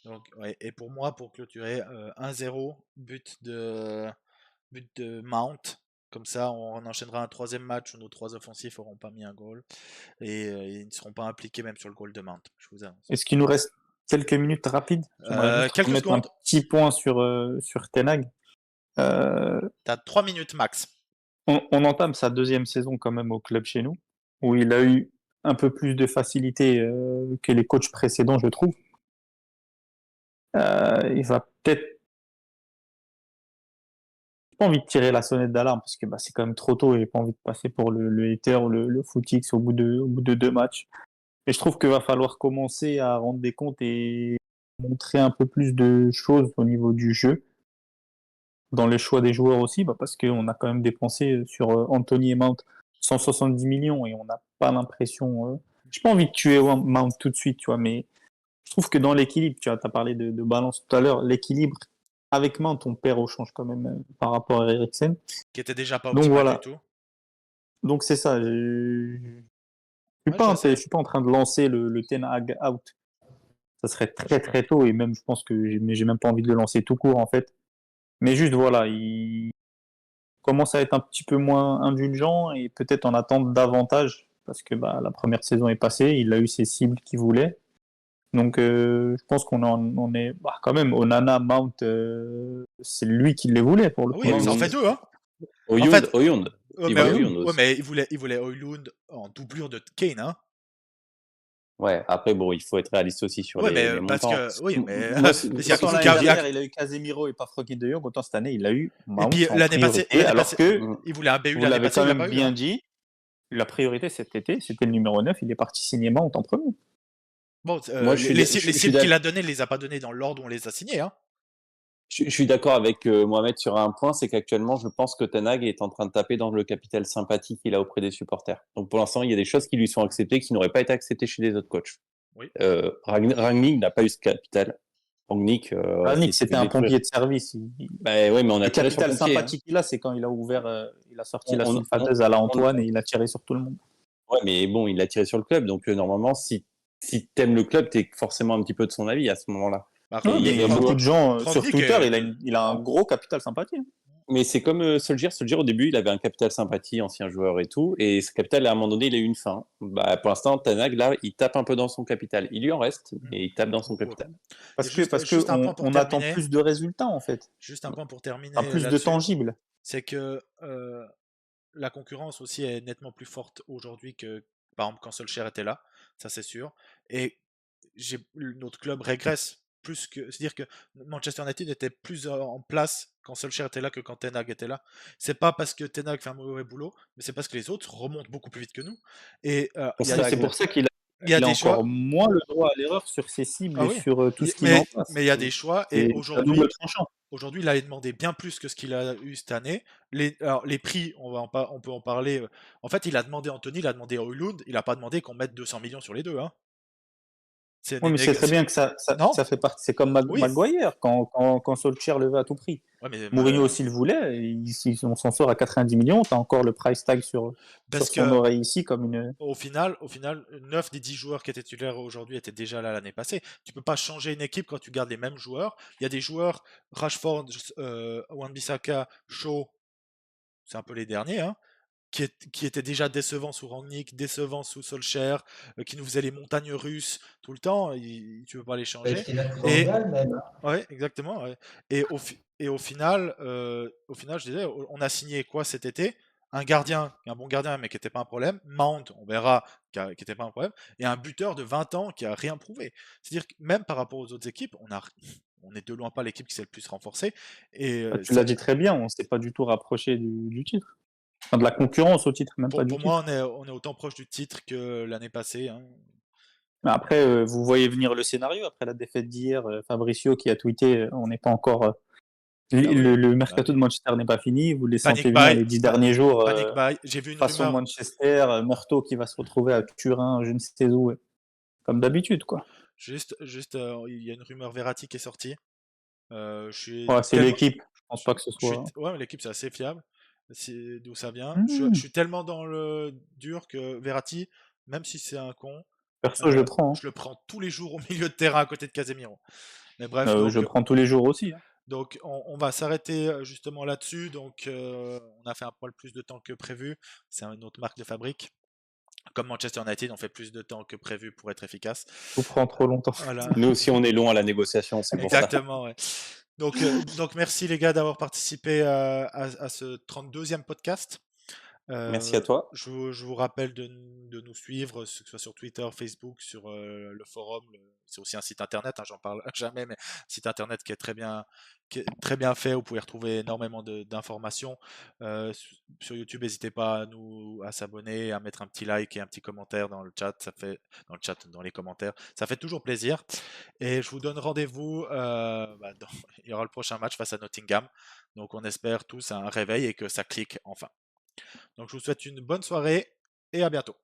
Donc, ouais. Et pour moi, pour clôturer, 1-0, but de Mount. Comme ça, on enchaînera un troisième match où nos trois offensifs n'auront pas mis un goal. Et ils ne seront pas impliqués même sur le goal de Mount. Je vous annonce. Est-ce qu'il nous reste quelques minutes rapides? J'aimerais juste Quelques remettre un secondes. petit point sur Ten Hag. T'as 3 minutes max. On entame sa deuxième saison quand même au club chez nous, où il a eu un peu plus de facilité que les coachs précédents, je trouve. Il va peut-être pas envie de tirer la sonnette d'alarme parce que c'est quand même trop tôt et j'ai pas envie de passer pour le hater ou le footix au bout de deux matchs. Mais je trouve qu'il va falloir commencer à rendre des comptes et montrer un peu plus de choses au niveau du jeu, dans les choix des joueurs aussi, parce qu'on a quand même dépensé sur Anthony et Mount 170 millions et on n'a pas l'impression. J'ai pas envie de tuer Mount tout de suite, tu vois, mais je trouve que dans l'équilibre, tu vois, as parlé de balance tout à l'heure, l'équilibre avec Mount, on perd au change quand même par rapport à Eriksen. Qui était déjà pas Donc optimal du voilà. tout. Donc c'est ça. Ouais, je Je sais. suis pas en train de lancer le Ten Hag out. Ça serait très très tôt et même je pense que j'ai même pas envie de le lancer tout court en fait. Mais juste voilà, il commence à être un petit peu moins indulgent et peut-être en attendre davantage parce que la première saison est passée, il a eu ses cibles qu'il voulait. Donc je pense on est quand même Onana, Mount, c'est lui qui les voulait pour le coup. Oui, ça en fait deux, hein. En Oyund, fait, Oyund. Il voulait Oyund ouais, aussi. mais il voulait Højlund en doublure de Kane, hein. Ouais, après, bon, il faut être réaliste aussi sur Ouais, les mais parce montants. que, oui, mais Moi, mais s'il y a- Autant il y l'année a- il y a- dernière, il a eu Casemiro et pas Frenkie de Jong, autant cette année, il a eu et puis Mount en priorité, alors que il voulait un BU vous l'année l'avez passée, quand il l'a même pas eu, bien hein. dit, la priorité cet été, c'était le numéro 9, il est parti signer Mount en premier. Bon, moi, les cibles qu'il a données, il les a pas données dans l'ordre où on les a signés, hein. je suis d'accord avec Mohamed sur un point, c'est qu'actuellement, je pense que Ten Hag est en train de taper dans le capital sympathie qu'il a auprès des supporters. Donc pour l'instant, il y a des choses qui lui sont acceptées qui n'auraient pas été acceptées chez les autres coachs. Oui. Rangnick n'a pas eu ce capital. Rangnick, C'était un pompier de service. Ouais, mais on a Le tiré sur le capital pompier. sympathique qu'il a, c'est quand il a ouvert, il a sorti la On- sulfateuse à la on- Antoine et il a tiré sur tout le monde. Ouais, mais bon, il l'a tiré sur le club. Donc normalement, si t'aimes le club, t'es forcément un petit peu de son avis à ce moment-là. Bah, Ouais, mais il y a beaucoup de gens sur Rangnick Twitter, est- il a un gros capital sympathie. Mais c'est comme Solskjaer. Solskjaer, au début, il avait un capital sympathie, ancien joueur et tout. Et ce capital, à un moment donné, il a eu une fin. Bah, pour l'instant, Ten Hag, là, il tape un peu dans son capital. Il lui en reste, mais il tape dans son Ouais. capital. Et juste, Parce que juste un point pour on attend terminer. plus de résultats, en fait. Juste un point pour Enfin, terminer plus de là-dessus. tangibles. C'est que la concurrence aussi est nettement plus forte aujourd'hui que, par exemple, quand Solskjaer était là. Ça, c'est sûr. Et notre club régresse plus que. C'est-à-dire que Manchester United était plus en place quand Solskjaer était là que quand Ten Hag était là. C'est pas parce que Ten Hag fait un mauvais boulot, mais c'est parce que les autres remontent beaucoup plus vite que nous. Et il y a, Mais c'est pour ça qu'il il y a a des choix. encore moins le droit à l'erreur sur ses cibles Ah et oui. sur tout ce qu'il met en place. Mais il y a des choix. Et C'est à double tranchant. aujourd'hui, il a demandé bien plus que ce qu'il a eu cette année. Alors, les prix, on peut en parler. En fait, il a demandé Anthony, il a demandé Højlund, il a pas demandé qu'on mette 200 millions sur les deux. Hein. C'est Oui, des mais c'est très bien que Non? ça fait partie. C'est comme Oui. Maguire, quand Solskjaer le veut à tout prix. Ouais, mais Mourinho aussi le voulait. Si on s'en sort à 90 millions, tu as encore le price tag sur parce son que oreille ici comme une. au final, 9 des 10 joueurs qui étaient titulaires aujourd'hui étaient déjà là l'année passée. Tu peux pas changer une équipe quand tu gardes les mêmes joueurs. Il y a des joueurs, Rashford, Wan-Bissaka, Shaw, c'est un peu les derniers, hein, qui étaient déjà décevants sous Rangnick, décevants sous Solskjaer, qui nous faisaient les montagnes russes tout le temps. Tu peux pas les changer. C'était là pour Et Van Gaal, même. ouais, exactement. Ouais. Et au final, je disais, on a signé quoi cet été? Un gardien, un bon gardien, mais qui n'était pas un problème. Mount, on verra, qui n'était pas un problème. Et un buteur de 20 ans qui a rien prouvé. C'est-à-dire que même par rapport aux autres équipes, on est de loin pas l'équipe qui s'est le plus renforcée. Et Tu l'as dit très bien, on s'est pas du tout rapproché du titre. Enfin, de la concurrence au titre, même pas du pour titre. moi, on est autant proche du titre que l'année passée. Hein. Mais après, vous voyez venir le scénario. Après la défaite d'hier, Fabricio qui a tweeté on n'est pas encore. Le mercato de Manchester n'est pas fini. Vous les Panic sentez venir buy. les 10 derniers jours. Panic buy. J'ai vu une Façon rumeur. Manchester, Meurtho qui va se retrouver à Turin, je ne sais où. Comme d'habitude, quoi. Juste, il y a une rumeur Verratti qui est sortie. Ouais, c'est l'équipe. Je pense pas que ce soit. Ouais, mais l'équipe c'est assez fiable. C'est d'où ça vient. Mmh. Je suis tellement dans le dur que Verratti, même si c'est un con, Perso, je le prends. je le prends tous les jours au milieu de terrain à côté de Casemiro. Mais bref, Je le prends tous les jours aussi. donc on va s'arrêter justement là-dessus. Donc on a fait un poil plus de temps que prévu. C'est une autre marque de fabrique. Comme Manchester United, on fait plus de temps que prévu pour être efficace. Tout prend trop longtemps. Voilà. Nous aussi, on est long à la négociation, c'est pour ça. Exactement, ouais. Donc merci les gars d'avoir participé à ce 32e podcast. Merci à toi. Je vous rappelle de nous suivre, que ce soit sur Twitter, Facebook, sur le forum. C'est aussi un site internet, hein, j'en parle jamais, mais un site internet qui est très bien fait. Vous pouvez retrouver énormément d'informations. Sur YouTube, n'hésitez pas à s'abonner, à mettre un petit like et un petit commentaire dans le chat. Dans les commentaires, ça fait toujours plaisir. Et je vous donne rendez-vous. Il y aura le prochain match face à Nottingham. Donc on espère tous un réveil et que ça clique enfin. Donc je vous souhaite une bonne soirée et à bientôt.